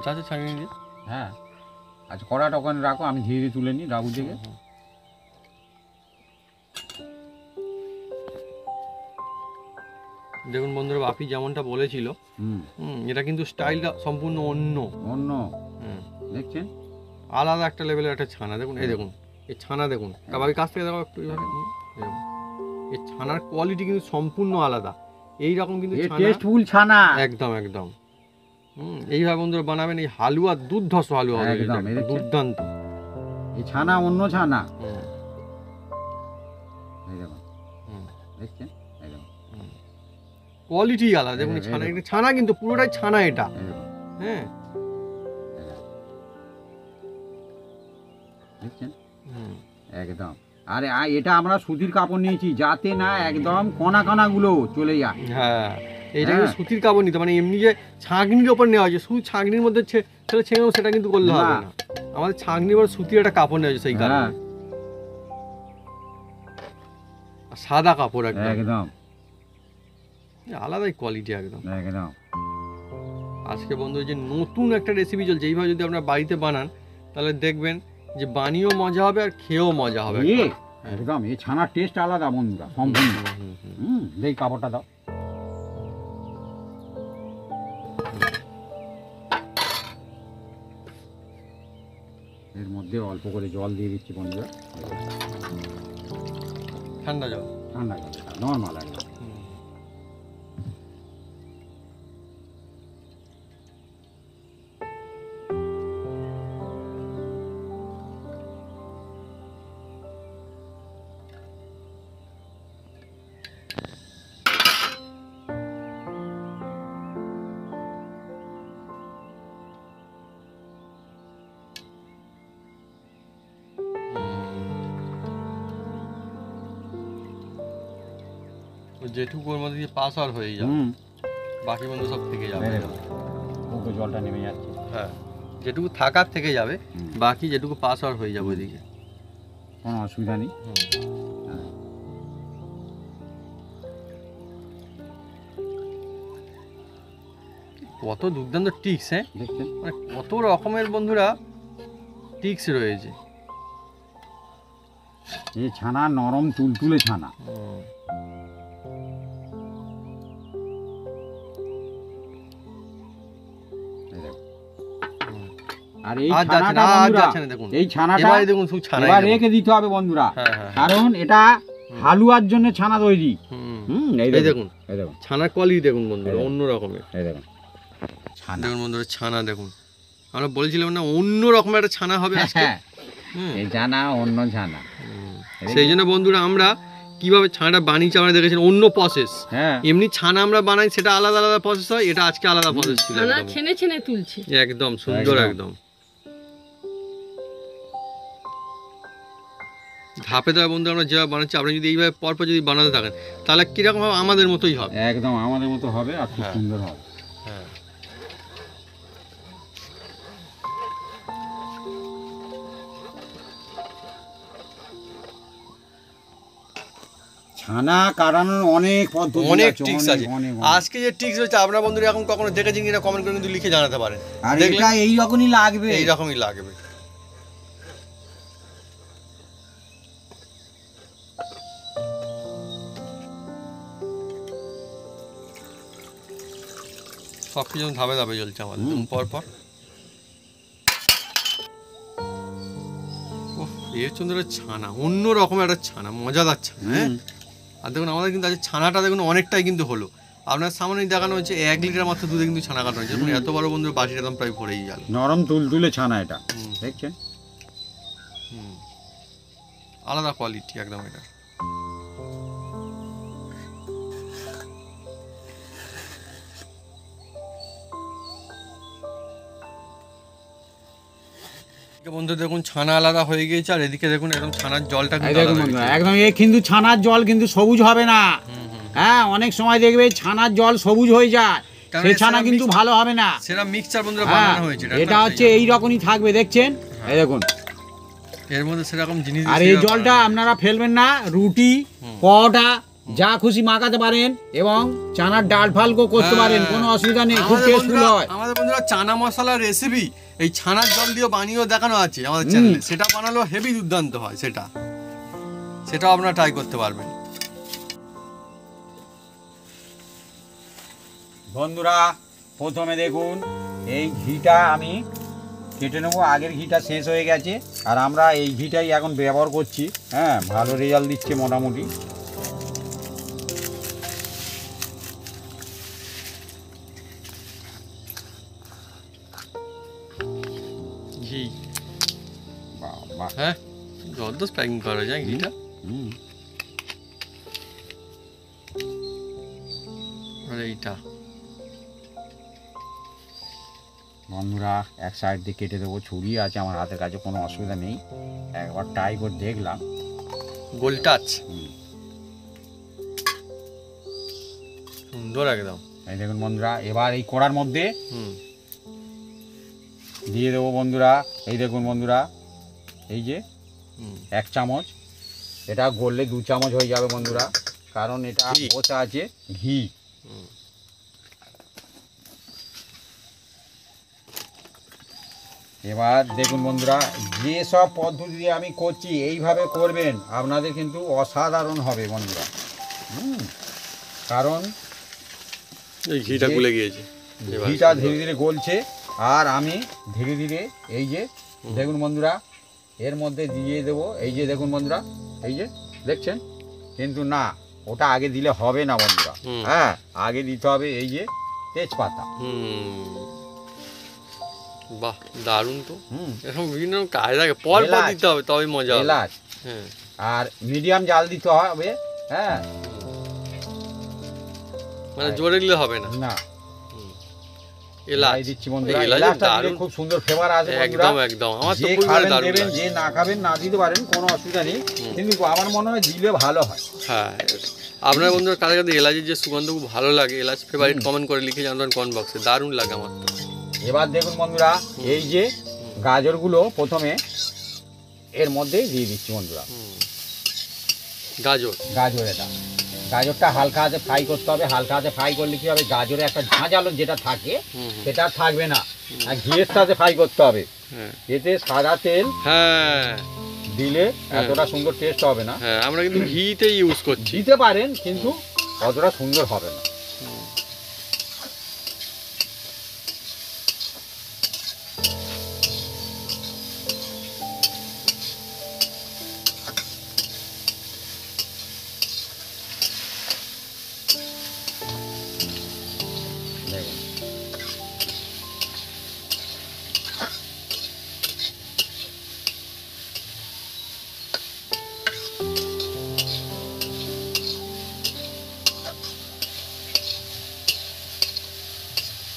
Speaker 2: যাচ্ছে ছাঁকনি দিয়ে।
Speaker 1: হ্যাঁ, আচ্ছা কড়াটা ওখানে রাখো, আমি ধীরে ধীরে তুলে নিই রাবু থেকে।
Speaker 2: দেখুন বন্ধুরা, বাপি যেমনটা বলেছিল, এটা কিন্তু স্টাইলটা সম্পূর্ণ অন্য
Speaker 1: অন্য দেখছেন,
Speaker 2: আলাদা একটা লেভেলের একটা ছানা। দেখুন এই দেখুন, এই ছানা দেখুন, তা বাপি কাছ থেকে দেখো একটু এইভাবে, দেখুন এই ছানার কোয়ালিটি কিন্তু সম্পূর্ণ আলাদা। এই রকম কিন্তু
Speaker 1: টেস্টফুল ছানা,
Speaker 2: একদম একদম। এইভাবে বন্ধুরা বানাবেন, এই হালুয়া দুর্ধর্ষ হালুয়া হবে,
Speaker 1: একদম,
Speaker 2: দুর্দান্ত।
Speaker 1: এই ছানা অন্য ছানা, এই দেখুন দেখছেন, এই দেখুন
Speaker 2: কোয়ালিটি আলাদা। দেখুন এই ছানা, এটা ছানা কিন্তু পুরোটাই ছানা এটা। হ্যাঁ
Speaker 1: দেখছেন একদম। আরে এটা আমরা সুতির কাপড় নিয়েছি যাতে না একদম কণা কণা গুলো চলে যায়।
Speaker 2: হ্যাঁ, এটা কিন্তু সুতির কাপড় নিতে, মানে এমনি যে ছাঁকনির ওপর নেওয়া হয়েছে, শুধু ছাঁকনির মধ্যে ছেলে ছেঁকে সেটা কিন্তু করলে হবে না। আমাদের ছাঁকনির ওপর সুতির একটা কাপড় নেওয়া হয়েছে, সেই কারণে সাদা কাপড়
Speaker 1: একদম
Speaker 2: আলাদাই কোয়ালিটি একদম
Speaker 1: একদম।
Speaker 2: আজকে বন্ধু যে নতুন একটা রেসিপি চলছে, এইভাবে যদি আপনারা বাড়িতে বানান তাহলে দেখবেন যে বানিয়েও মজা হবে আর খেয়েও মজা হবে
Speaker 1: একদম। এই ছানার টেস্ট আলাদা বন্ধুরা সম্পূর্ণ। দেই কাপড়টা দাও। এর মধ্যে অল্প করে জল দিয়ে দিচ্ছি বন্ধুরা,
Speaker 2: ঠান্ডা জল,
Speaker 1: ঠান্ডা জল, নর্মাল একদম।
Speaker 2: যেটুকু ওর মধ্যে দিয়ে পাস আর হয়ে যাবে, বাকি বন্ধু সব থেকে যাবে।
Speaker 1: ওকে জলটা নেমে যাচ্ছে,
Speaker 2: হ্যাঁ যেটুকু থাকার থেকে যাবে, বাকি যেটুকু পাস আর হয়ে যাবে ওইদিকে,
Speaker 1: কোনো অসুবিধা নেই।
Speaker 2: কত দুর্দান্ত টিক্স, হ্যাঁ
Speaker 1: দেখছেন
Speaker 2: মানে কত রকমের বন্ধুরা টিক্স রয়েছে।
Speaker 1: এই ছানা নরম তুলতুলে ছানা। আর এই ছানাটা বন্ধুরা, এই ছানাটা
Speaker 2: দেখুন শুধু ছানা
Speaker 1: এবার রেখে দিতে হবে বন্ধুরা, কারণ এটা হালুয়ার জন্য ছানা তৈরি। এই দেখুন, এই দেখুন
Speaker 2: ছানার কোয়ালিটি দেখুন বন্ধুরা, অন্য রকমের।
Speaker 1: এই দেখুন ছানা,
Speaker 2: দেখুন বন্ধুরা ছানা দেখুন, আমরা বলেছিলাম না অন্য রকমের একটা ছানা হবে আজকে।
Speaker 1: এই ছানা অন্য ছানা,
Speaker 2: সেই জন্য বন্ধুরা আমরা কিভাবে ছানাটা বানিয়েছি আমরা দেখেছেন, অন্য প্রসেস। এমনি ছানা আমরা বানাই সেটা আলাদা আলাদা প্রসেস হয়, এটা আজকে আলাদা প্রসেস ছিল,
Speaker 3: একদম ছেনে ছেনে তুলছি,
Speaker 2: একদম সুন্দর একদম। ধাপে ধাপে বন্ধু আমরা যেভাবে বানাচ্ছি, আপনি যদি এইভাবে পরপর যদি বানাতে থাকেন তাহলে কিরকম হবে, আমাদের মতোই হবে,
Speaker 1: একদম আমাদের মতো হবে আর খুব সুন্দর হবে।
Speaker 2: হ্যাঁ
Speaker 1: ছানা কাটানোর অনেক পদ্ধতি,
Speaker 2: অনেক টিপস আছে। আজকে যে টিপস হচ্ছে আপনারা বন্ধুরা এখন কখনো দেখেছেন কিনা কমেন্ট করে কিন্তু লিখে জানাতে পারেন।
Speaker 1: আর এটা এই রকমই লাগবে,
Speaker 2: এই রকমই লাগবে। সব কিছু ধাপে ধাপে চলছে আমাদের পর পর। এর চন্দ্রের ছানা অন্য রকমের একটা ছানা, মজাদার ছানা। হ্যাঁ আর দেখুন আমাদের কিন্তু আজ ছানাটা দেখুন অনেকটাই কিন্তু হলো, আপনার সামনেই দেখানো হচ্ছে 1 লিটার মাত্র দুধে কিন্তু ছানা কাটানো হয়েছে, মানে এত বড় বন্ধুরা বাটির একদম প্রায় ভরেই গেল।
Speaker 1: নরম তুলতুলে ছানা এটা, দেখছেন?
Speaker 2: আলাদা কোয়ালিটি একদম এটা। বন্ধু দেখুন ছানা আলাদা হয়ে গিয়েছে, আর এদিকে দেখুন একদম ছানার জলটা কিন্তু আলাদা হয়ে গেছে।
Speaker 1: একদম এ কিন্তু ছানার জল কিন্তু সবুজ হবে না। হ্যাঁ, অনেক সময় দেখবে ছানার জল সবুজ হয়ে যায়, সেই ছানা কিন্তু ভালো হবে না।
Speaker 2: সেটা মিক্সচার বন্ধুরা বানানো হয়েছে,
Speaker 1: এটা হচ্ছে এই রকমই থাকবে, দেখছেন? এই দেখুন
Speaker 2: এর মধ্যে সেরকম জিনিস।
Speaker 1: আর এই জলটা আপনারা ফেলবেন না, রুটি পরোটা যা খুশি মাখাতে পারেন এবং চানার ডাল ফালকো করতে পারেন, কোনো অসুবিধা নেই, খুব টেস্টফুল হয়।
Speaker 2: আমাদের বন্ধুরা চানা মশলার রেসিপি এই ছানার জল দিয়ে বানিয়েও দেখানো আছে আমাদের চ্যানেলে, সেটা বানালেও হেভি দুর্দান্ত হয়, সেটাও আপনারা ট্রাই করতে পারবেন।
Speaker 1: বন্ধুরা প্রথমে দেখুন এই ঘিটা আমি কেটে নেবো, আগের ঘিটা শেষ হয়ে গেছে আর আমরা এই ঘিটাই এখন ব্যবহার করছি। হ্যাঁ, ভালো রেজাল্ট দিচ্ছে মোটামুটি।
Speaker 2: ঘি
Speaker 1: বাহ,
Speaker 2: হ্যাঁ, জবরদস্ত প্যাকিং করা যায় ঘিটা। আর এইটা
Speaker 1: বন্ধুরা এক সাইড দিয়ে কেটে দেবো, ছুরি আছে আমার হাতের কাছে, কোনো অসুবিধা নেই, একবার ট্রাই করে দেখলাম।
Speaker 2: গোল টাচ সুন্দর একদম।
Speaker 1: এই দেখুন বন্ধুরা, এবার এই কড়ার মধ্যে দিয়ে দেবো বন্ধুরা। এই দেখুন বন্ধুরা, এই যে 1 চামচ, এটা গড়লে 2 চামচ হয়ে যাবে বন্ধুরা, কারণ এটা ওটা আছে ঘি। এবার দেখুন বন্ধুরা, যে সব পদ্ধতি দিয়ে আমি করছি এইভাবে করবেন, আপনাদের কিন্তু অসাধারণ হবে বন্ধুরা। কারণ
Speaker 2: এই ঘিটা গুলে গিয়েছে,
Speaker 1: ঘিটা ধীরে ধীরে গলছে আর আমি ধীরে ধীরে এই যে দেখুন বন্ধুরা এর মধ্যে দিয়ে দেবো। এই যে দেখুন বন্ধুরা, এই যে দেখছেন, কিন্তু না ওটা আগে দিলে হবে না বন্ধুরা। হ্যাঁ, আগে দিতে হবে এই যে তেজপাতা।
Speaker 2: বাহ, দারুণ তো। এরকম বিভিন্ন কাজ থাকে, পর দিতে হবে তবে মজা হবে।
Speaker 1: এলাচ আর মিডিয়াম জাল দিতে হবে। হ্যাঁ,
Speaker 2: মানে জোরে দিলে হবে না।
Speaker 1: না,
Speaker 2: এলাচ
Speaker 1: দিচ্ছি বন্ধুরা, এলাচটা দিলে খুব সুন্দর ফ্লেভার আসে বন্ধুরা।
Speaker 2: একদম একদম, আমার তো
Speaker 1: যে
Speaker 2: খুব
Speaker 1: খাবেন
Speaker 2: দারুণ
Speaker 1: দেবেন,
Speaker 2: লাগে।
Speaker 1: যে না খাবেন না দিতে পারেন, কোনো অসুবিধা নেই, কিন্তু আমার মনে হয় দিলে ভালো হয়।
Speaker 2: হ্যাঁ, আপনার বন্ধুরা কাদের কাছে এলাচের যে সুগন্ধ খুব ভালো লাগে, এলাচ ফেভারিট কমেন্ট করে লিখে জানাবেন কমেন্ট বক্সে, দারুণ লাগে আমার তো।
Speaker 1: এবার দেখুন বন্ধুরা, এই যে গাজরগুলো প্রথমে এর মধ্যে দিয়ে দিচ্ছি বন্ধুরা। গাজর এটা গাজরটা হালকা হাতে ফ্রাই করতে হবে। হালকা হাতে ফ্রাই করলে কি হবে, গাজরে একটা ঝাঁঝালো যেটা থাকে সেটা থাকবে না, আর ঘিয়ের সাথে ফ্রাই করতে হবে। এতে সাদা তেল দিলে এতটা সুন্দর টেস্ট হবে না।
Speaker 2: আমরা কিন্তু ঘিতে ইউজ করছি,
Speaker 1: দিতে পারেন কিন্তু অতটা সুন্দর হবে না।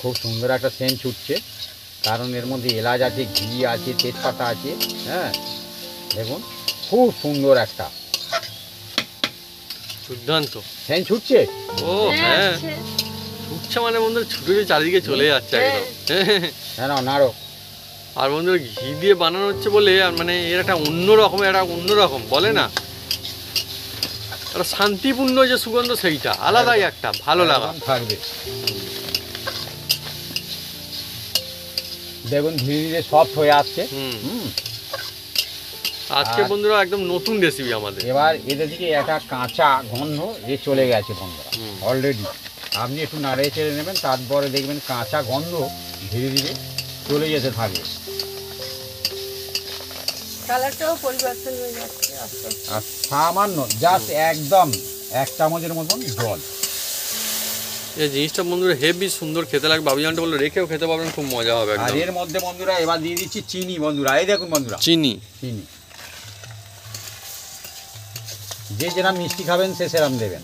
Speaker 1: খুব সুন্দর একটা সেন্ট ছুটছে, কারণ এর মধ্যে এলাচ আছে, ঘি আছে, তেজপাতা আছে। হ্যাঁ, দেখুন খুব সুন্দর একটা
Speaker 2: দুর্দান্ত
Speaker 1: সেন্ট ছুটছে।
Speaker 2: ও হ্যাঁ, ছুটছে মানে বন্ধুরা ছুটে চারিদিকে চলে যাচ্ছে একদম।
Speaker 1: হ্যাঁ, নাড়ো।
Speaker 2: আর বন্ধুরা ঘি দিয়ে বানানো হচ্ছে বলে মানে এর একটা অন্যরকম বলে না, একটা শান্তিপূর্ণ যে সুগন্ধ সেইটা আলাদাই একটা ভালো লাগা
Speaker 1: থাকবে। দেখুন ধীরে ধীরে সফট হয়ে আসছে।
Speaker 2: আজকে বন্ধুরা একদম নতুন রেসিপি আমাদের।
Speaker 1: এবার এদের দিকে একটা কাঁচা গন্ধ চলে গেছে বন্ধুরা অলরেডি। আপনি একটু নাড়িয়ে চেড়ে নেবেন, তারপরে দেখবেন কাঁচা গন্ধ ধীরে ধীরে চলে যেতে থাকবে।
Speaker 3: কালারটাও পরিবর্তন হয়ে যাচ্ছে।
Speaker 1: আর সামান্য জাস্ট একদম 1 চামচের মতন জল,
Speaker 2: এই জিনিসটা বন্ধুরা হেভি সুন্দর খেতে লাগবে, বাবুজানটা বলে রেখেও খেতে পারবেন, খুব মজা হবে
Speaker 1: আর
Speaker 2: একদম।
Speaker 1: এর মধ্যে বন্ধুরা এবার দিয়ে দিচ্ছি চিনি বন্ধুরা, এই দেখুন বন্ধুরা
Speaker 2: চিনি,
Speaker 1: চিনি, যে যেরকম মিষ্টি খাবেন সে সেরকম দেবেন।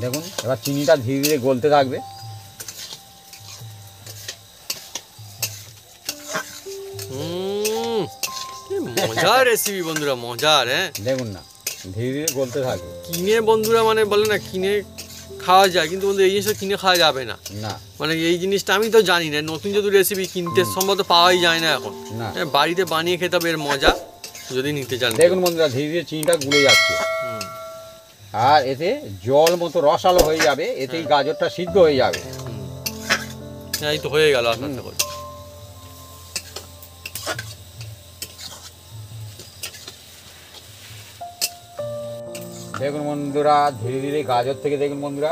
Speaker 1: দেখুন এবার চিনিটা ধীরে ধীরে গলতে থাকবে।
Speaker 2: মজার রেসিপি বন্ধুরা, মজার। হ্যাঁ
Speaker 1: দেখুন না ধীরে ধীরে গলতে থাকবে।
Speaker 2: কিনে বন্ধুরা মানে বলে না কিনে খাওয়া যায়, কিন্তু বন্ধু এই জিনিসটা কিনে খাওয়া যাবে না।
Speaker 1: না
Speaker 2: মানে এই জিনিসটা আমি তো জানি না, নতুন যেহেতু রেসিপি কিনতে সম্ভবত পাওয়াই যায় না এখন।
Speaker 1: না
Speaker 2: বাড়িতে বানিয়ে খেতে হবে এর মজা, যদি নিতে চান।
Speaker 1: দেখুন বন্ধুরা ধীরে ধীরে চিনিটা গুলে যাচ্ছে, আর এতে জল মতো রসালো হয়ে যাবে, এতেই গাজরটা সিদ্ধ হয়ে যাবে।
Speaker 2: এই তো হয়ে গেল আস্তে আস্তে করে।
Speaker 1: দেখুন বন্ধুরা ধীরে ধীরে গাজর থেকে দেখুন বন্ধুরা,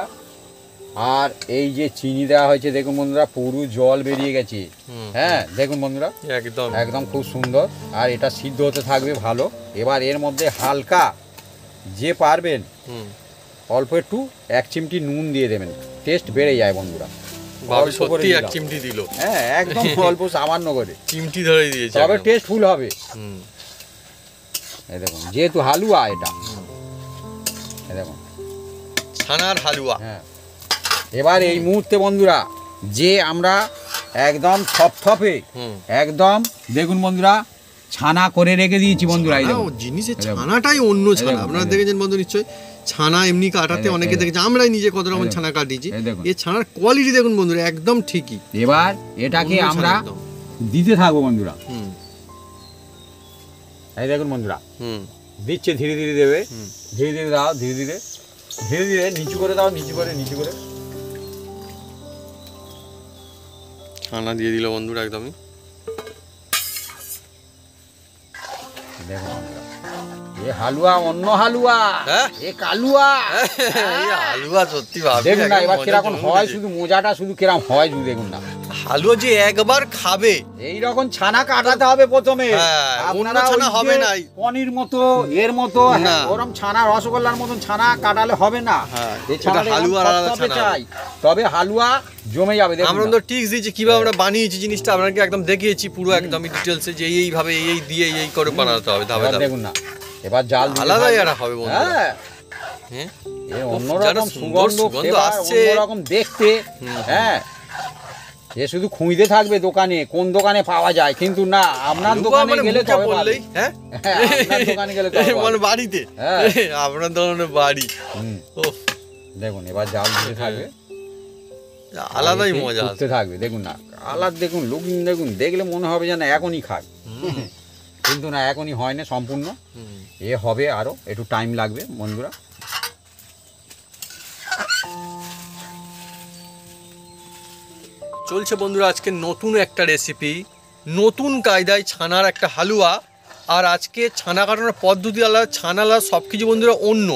Speaker 1: আর এই যে চিনি দেওয়া হয়েছে দেখুন বন্ধুরা পুরো জল বেরিয়ে গেছে। হ্যাঁ দেখুন বন্ধুরা
Speaker 2: একদম
Speaker 1: একদম খুব সুন্দর, আর এটা সিদ্ধ হতে থাকবে ভালো। এবার এর মধ্যে হালকা যে পারবেন অল্প একটু 1 চিমটি নুন দিয়ে দেবেন, টেস্ট বেড়ে যায় বন্ধুরা।
Speaker 2: বাবু
Speaker 1: অল্প করে
Speaker 2: সত্যি এক
Speaker 1: দিলাম।
Speaker 2: চিমটি দিল,
Speaker 1: হ্যাঁ একদম অল্প সামান্য করে,
Speaker 2: চিমটি ধরে দিয়েছে
Speaker 1: তবে
Speaker 2: একদম।
Speaker 1: টেস্টফুল হবে। এই দেখুন যেহেতু হালুয়া এটা, এই দেখুন
Speaker 2: ছানার হালুয়া।
Speaker 1: হ্যাঁ এবার এই মুহূর্তে বন্ধুরা যে আমরা একদম থপথপে একদম দেখুন বন্ধুরা ছানা করে রেখে দিয়েছি বন্ধুরা। এই দেখুন
Speaker 2: জিনিসের
Speaker 1: এই দেখুন।
Speaker 2: ছানাটাই অন্য ছানা,
Speaker 1: দেখুন,
Speaker 2: আপনারা
Speaker 1: এই
Speaker 2: দেখেছেন বন্ধু নিশ্চয়ই। ছানা এমনি কাটাতে
Speaker 1: এই
Speaker 2: অনেকে
Speaker 1: দেখুন।
Speaker 2: দেখেছে, আমরাই নিজে কত রকম
Speaker 1: এই
Speaker 2: ছানা কাটিয়েছি।
Speaker 1: এই দেখুন।
Speaker 2: এই ছানার কোয়ালিটি দেখুন বন্ধুরা একদম ঠিকই।
Speaker 1: এবার এটাকে
Speaker 2: অন্য ছানা
Speaker 1: আমরা
Speaker 2: একদম।
Speaker 1: দিতে থাকবো বন্ধুরা।
Speaker 2: হুম
Speaker 1: এই দেখুন বন্ধুরা
Speaker 2: হুম
Speaker 1: দিচ্ছে, ধীরে ধীরে দেবে,
Speaker 2: হুম।
Speaker 1: ধীরে ধীরে দাও, ধীরে ধীরে ধীরে ধীরে নিচু করে দাও, নিচু করে নিচু করে।
Speaker 2: ছানা দিয়ে দিল বন্ধুরা একদমই।
Speaker 1: দেখুন বন্ধুরা এ হালুয়া অন্য হালুয়া,
Speaker 2: হ্যাঁ?
Speaker 1: এ কালুয়া।
Speaker 2: এই হালুয়া সত্যি ভাবি
Speaker 1: দেখুন না
Speaker 2: একদম
Speaker 1: এবার
Speaker 2: মজা
Speaker 1: কিরকম
Speaker 2: জমে
Speaker 1: হয়,
Speaker 2: উঠেছে।
Speaker 1: শুধু মোজাটা শুধু কিরকম হয় শুধু দেখুন না।
Speaker 2: হালুয়া যে একবার খাবে,
Speaker 1: এইরকম ছানা কাটাতে হবে প্রথমে।
Speaker 2: হ্যাঁ,
Speaker 1: আপনারা
Speaker 2: অন্য ছানা
Speaker 1: ওই যে
Speaker 2: হবে না।
Speaker 1: পনির মতো এর মতো
Speaker 2: না।
Speaker 1: ওরকম ছানা রসগোল্লার মতন ছানা কাটালে হবে না।
Speaker 2: হ্যাঁ,
Speaker 1: এই ছানাটা
Speaker 2: এটা হালুয়ার
Speaker 1: এরকম
Speaker 2: আলাদা
Speaker 1: থপথপে
Speaker 2: ছানা
Speaker 1: চাই, তবে হালুয়া জমে যাবে। দেখুন
Speaker 2: আমরা
Speaker 1: না।
Speaker 2: তো টিপস দিয়েছি কিভাবে আমরা বানিয়েছি জিনিসটা, আপনাকে একদম দেখিয়েছি পুরো একদমই ডিটেলসে যে এইভাবে এই দিয়ে এই করে বানাতে হবে ধাপে
Speaker 1: এবার
Speaker 2: ধাপে।
Speaker 1: দেখুন না এবার জাল দিতে
Speaker 2: আলাদাই
Speaker 1: থাকবে।
Speaker 2: একটা হবে বন্ধুরা।
Speaker 1: হ্যাঁ
Speaker 2: হ্যাঁ
Speaker 1: এ
Speaker 2: যারা
Speaker 1: অন্যরকম
Speaker 2: সুন্দর
Speaker 1: সুগন্ধ,
Speaker 2: সুগন্ধ
Speaker 1: ফ্লেভার,
Speaker 2: আসছে।
Speaker 1: অন্যরকম দেখতে। হ্যাঁ এ শুধু খুঁজতে থাকবে দোকানে কোন দোকানে পাওয়া যায়, কিন্তু না আপনার
Speaker 2: হালুয়া
Speaker 1: দোকানে
Speaker 2: মানে
Speaker 1: গেলে
Speaker 2: মুখে
Speaker 1: তবে
Speaker 2: বললেই,
Speaker 1: পাবে।
Speaker 2: হ্যাঁ
Speaker 1: হ্যাঁ, আপনার দোকানে গেলে তবে পাবে।
Speaker 2: মানে বাড়িতে,
Speaker 1: হ্যাঁ।
Speaker 2: আপনার ধরনের বাড়ি।
Speaker 1: হুম,
Speaker 2: ওহ,
Speaker 1: দেখুন এবার জাল দিতে থাকবে,
Speaker 2: আলাদাই
Speaker 1: আর এতে
Speaker 2: মজা
Speaker 1: ফুটতে
Speaker 2: আছে।
Speaker 1: থাকবে। দেখুন না কালার দেখুন, লুকিং দেখুন, দেখলে মনে হবে যেন এখনই খায়, কিন্তু না এখনই হয় না সম্পূর্ণ,
Speaker 2: হুম।
Speaker 1: এ হবে আরো একটু টাইম লাগবে বন্ধুরা।
Speaker 2: চলছে বন্ধুরা আজকে নতুন একটা রেসিপি, নতুন কায়দায় ছানার একটা হালুয়া। আর আজকে ছানা কাটানোর পদ্ধতি আলাদা, ছানা আলাদা, সব কিছু বন্ধুরা অন্য।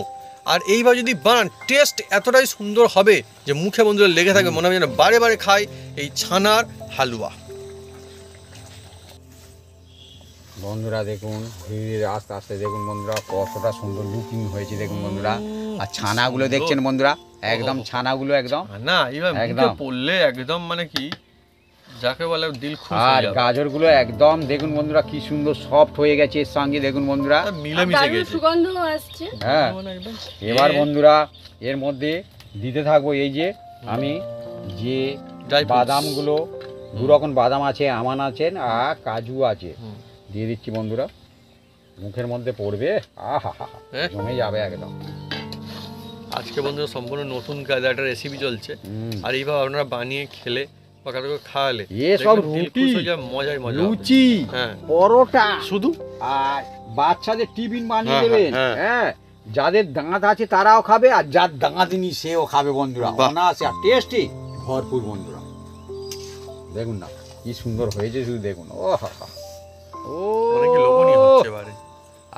Speaker 2: আর এইবার যদি বানান টেস্ট এতটাই সুন্দর হবে যে মুখে বন্ধুরা লেগে থাকবে, মনে হবে যেন বারে বারে খাই এই ছানার হালুয়া।
Speaker 1: বন্ধুরা দেখুন ধীরে ধীরে আস্তে আস্তে দেখুন বন্ধুরা কতটা সুন্দর লুকিং হয়েছে দেখুন বন্ধুরা। আর ছানাগুলো দেখছেন বন্ধুরা, একদম ছানাগুলো একদম,
Speaker 2: না এবার মুখে
Speaker 1: একদম।
Speaker 2: পড়লে একদম মানে কি যাকে বলে দিল খুশ
Speaker 1: আর
Speaker 2: হয়ে যাবে।
Speaker 1: গাজরগুলো একদম দেখুন বন্ধুরা কি সুন্দর সফট হয়ে গেছে এর সঙ্গে দেখুন বন্ধুরা।
Speaker 2: মিলেমিশে
Speaker 3: দারুণ
Speaker 2: গেছে
Speaker 3: সুগন্ধ আসছে।
Speaker 1: হ্যাঁ
Speaker 2: মানে একদম
Speaker 1: এবার বন্ধুরা এর মধ্যে দিতে থাকবো এই যে আমি যে
Speaker 2: Dry fruits।
Speaker 1: বাদামগুলো, দু রকম বাদাম আছে, আমান আছেন আর কাজু আছে,
Speaker 2: হুম।
Speaker 1: দিয়ে দিচ্ছি বন্ধুরা। মুখের মধ্যে পড়বে, আহা হা
Speaker 2: হ্যাঁ?
Speaker 1: জমে যাবে একদম।
Speaker 2: আজকে বন্ধুরা সম্পূর্ণ নতুন কায়দা একটা রেসিপি চলছে।
Speaker 1: হুম।
Speaker 2: আর এইভাবে আপনারা বানিয়ে খেলে বা কারো খাওয়ালে
Speaker 1: এ সব
Speaker 2: দেখবেন দিল
Speaker 1: রুটি,
Speaker 2: খুশ হয়ে যাবে, মজাই মজা হবে।
Speaker 1: লুচি,
Speaker 2: হ্যাঁ
Speaker 1: পরোটা,
Speaker 2: শুধু
Speaker 1: আর বাচ্চাদের টিফিন বানিয়ে
Speaker 2: হ্যাঁ,
Speaker 1: দেবেন।
Speaker 2: হ্যাঁ,
Speaker 1: হ্যাঁ যাদের দাঁত আছে তারাও খাবে, আর যার দাঁত নেই সেও খাবে বন্ধুরা।
Speaker 2: বাহ।
Speaker 1: অনায়াসে আর টেস্টি ভরপুর বন্ধুরা। দেখুন না কি সুন্দর হয়েছে, শুধু দেখুন। ও হা হা, ও
Speaker 2: অনেক লোভনীয় হচ্ছে এবারে।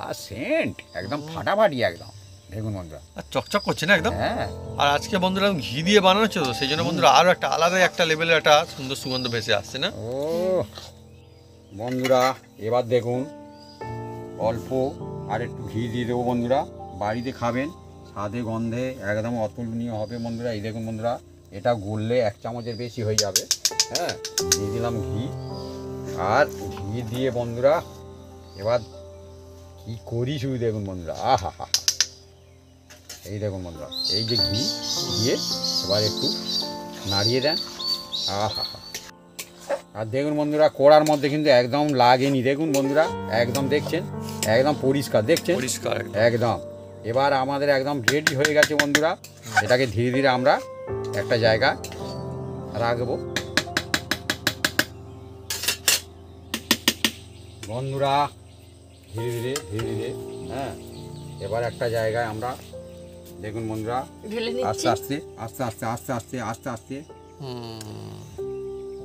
Speaker 1: আর সেন্ট একদম ফাটাফাটি একদম দেখুন বন্ধুরা।
Speaker 2: আর চকচক করছে না একদম।
Speaker 1: হ্যাঁ
Speaker 2: আর আজকে বন্ধুরা ঘি দিয়ে বানানো হচ্ছে তো, সেই জন্য বন্ধুরা আরো একটা আলাদা একটা লেভেলের একটা সুন্দর সুগন্ধ ভেসে আসছে না।
Speaker 1: ও বন্ধুরা এবার দেখুন অল্প আর একটু ঘি দিয়ে দেবো বন্ধুরা। বাড়িতে খাবেন স্বাদে গন্ধে একদম অতুলনীয় হবে বন্ধুরা। এই দেখুন বন্ধুরা, এটা গললে 1 চামচের বেশি হয়ে যাবে। হ্যাঁ, দিয়ে দিলাম ঘি। আর ঘি দিয়ে বন্ধুরা এবার কি করি শুধু দেখুন বন্ধুরা, আহা হা। এই দেখুন বন্ধুরা, এই যে ঘি দিয়ে এবার একটু নাড়িয়ে দেন, আহা হা। আর দেখুন বন্ধুরা, কড়ার মধ্যে কিন্তু একদম লাগেনি। দেখুন বন্ধুরা, একদম দেখছেন, একদম পরিষ্কার দেখছেন,
Speaker 2: পরিষ্কার
Speaker 1: একদম। এবার আমাদের একদম রেডি হয়ে গেছে বন্ধুরা। এটাকে ধীরে ধীরে আমরা একটা জায়গায় রাখবো বন্ধুরা, ধীরে ধীরে ধীরে ধীরে। হ্যাঁ, এবার একটা জায়গায় আমরা দেখুন বন্ধুরা,
Speaker 3: ঢেলে
Speaker 1: আস্তে
Speaker 3: নিচ্ছি।
Speaker 1: আস্তে আস্তে আস্তে আস্তে আস্তে আস্তে আস্তে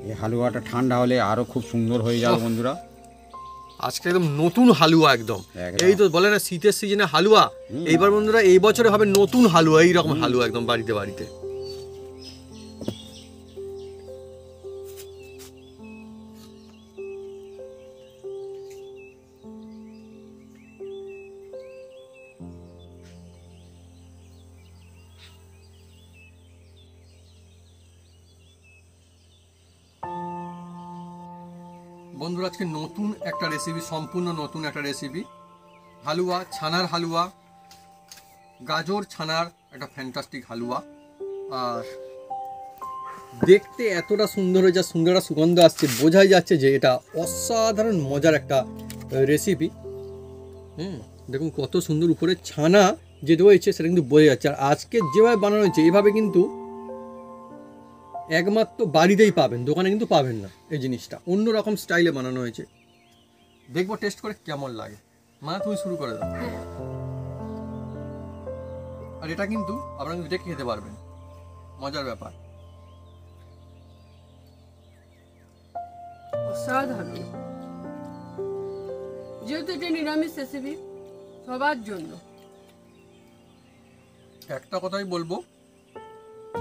Speaker 1: এই হালুয়াটা ঠান্ডা হলে আরো খুব সুন্দর হয়ে যাবে বন্ধুরা।
Speaker 2: আজকে একদম নতুন হালুয়া একদম।
Speaker 1: একদম।
Speaker 2: এই তো বলে না শীতের সিজনে হালুয়া, এইবার বন্ধুরা এই বছরে হবে নতুন হালুয়া, এইরকম হালুয়া একদম বাড়িতে বাড়িতে। বন্ধুরা আজকে নতুন একটা রেসিপি, সম্পূর্ণ নতুন একটা রেসিপি, হালুয়া, ছানার হালুয়া, গাজর ছানার একটা ফ্যান্টাস্টিক হালুয়া। আর দেখতে এতটা সুন্দর হয়ে, যা সুন্দর একটা সুগন্ধ আসছে, বোঝাই যাচ্ছে যে এটা অসাধারণ মজার একটা রেসিপি। দেখুন কত সুন্দর উপরে ছানা যে রয়েছে সেটা কিন্তু বোঝা যাচ্ছে। আর আজকে যেভাবে বানানো হয়েছে এভাবে কিন্তু একমাত্র বাড়িতেই পাবেন, দোকানে কিন্তু পাবেন না। এই জিনিসটা অন্যরকম স্টাইলে বানানো হয়েছে। দেখবো টেস্ট করে কেমন লাগে। মা তুমি শুরু করে দাও। আর এটা কিন্তু আপনারা কিন্তু দেখে খেতে পারবেন, মজার ব্যাপার।
Speaker 3: অসাধারণ। যেহেতু এটা নিরামিষ রেসিপি, সবার জন্য।
Speaker 2: একটা কথাই বলবো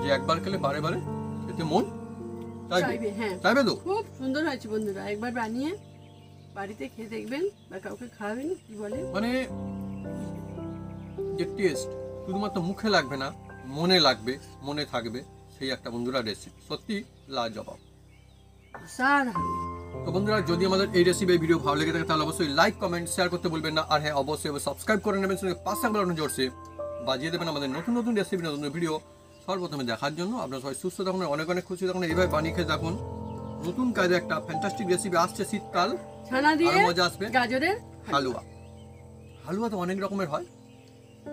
Speaker 2: যে একবার খেলে বারে বারে খেতে মন
Speaker 3: চাইবে, হ্যাঁ।
Speaker 2: চাইবে তো।
Speaker 3: খুব সুন্দর হয়েছে বন্ধুরা, একবার বানিয়ে বাড়িতে খেয়ে দেখবেন বা কাউকে খাওয়াবেন, কি বলে
Speaker 2: মানে যে টেস্ট শুধুমাত্র মুখে লাগবে না, মনে লাগবে, মনে থাকবে, সেই একটা বন্ধুরা রেসিপি সত্যি লাজবাব।
Speaker 3: অসাধারণ।
Speaker 2: তো বন্ধুরা যদি আমাদের এই রেসিপি ভিডিও ভালো লেগে থাকে তাহলে অবশ্যই লাইক কমেন্ট শেয়ার করতে বলবেন না। আর হ্যাঁ, অবশ্যই সাবস্ক্রাইব করে নেবেন, সঙ্গে পাশে বাটন জোরসে বাজিয়ে দেবেন আমাদের নতুন নতুন রেসিপি, নতুন ভিডিও সর্বপ্রথমে দেখার জন্য। আপনারা সবাই সুস্থ থাকুন, অনেক অনেক খুশি থাকুন, এইভাবে বানিয়ে খেয়ে থাকুন। নতুন কাজে একটা ফ্যান্টাস্টিক রেসিপি আসছে, শীতকাল,
Speaker 3: ছানা দিয়ে
Speaker 2: আরো মজা আসবে।
Speaker 3: গাজরের
Speaker 2: হালুয়া। হালুয়া তো অনেক রকমের হয়,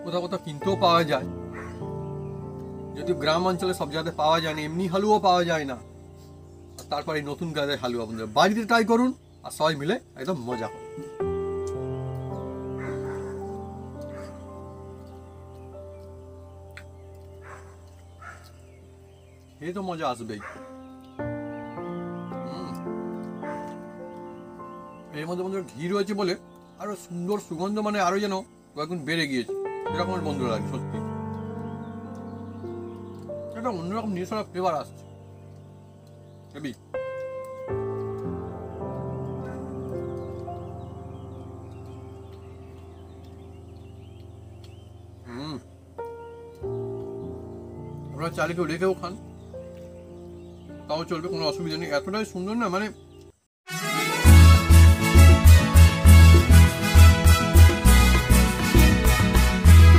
Speaker 2: কোথাও কোথাও কিনতেও পাওয়া যায়, যদি গ্রাম অঞ্চলে সব জায়গাতে পাওয়া যায় না, এমনি হালুয়াও পাওয়া যায় না। আর তারপর এই নতুন কাজের হালুয়া বন্ধুরা বাড়িতে ট্রাই করুন আর সবাই মিলে একদম মজা করুন। এই তো মজা আসবেই। এর মধ্যে বন্ধুরা ঘি রয়েছে বলে আরো সুন্দর সুগন্ধ, মানে আরো যেন কয়েকগুণ বেড়ে গিয়েছে এরকম বন্ধুরা লাগে সত্যি। এটা অন্যরকম নিজস্ব ফ্লেভার আসছে, হেবি। আপনারা চাইলে কেউ রেখেও খান, তাও চলবে, কোনো অসুবিধা নেই। এতটাই সুন্দর না, মানে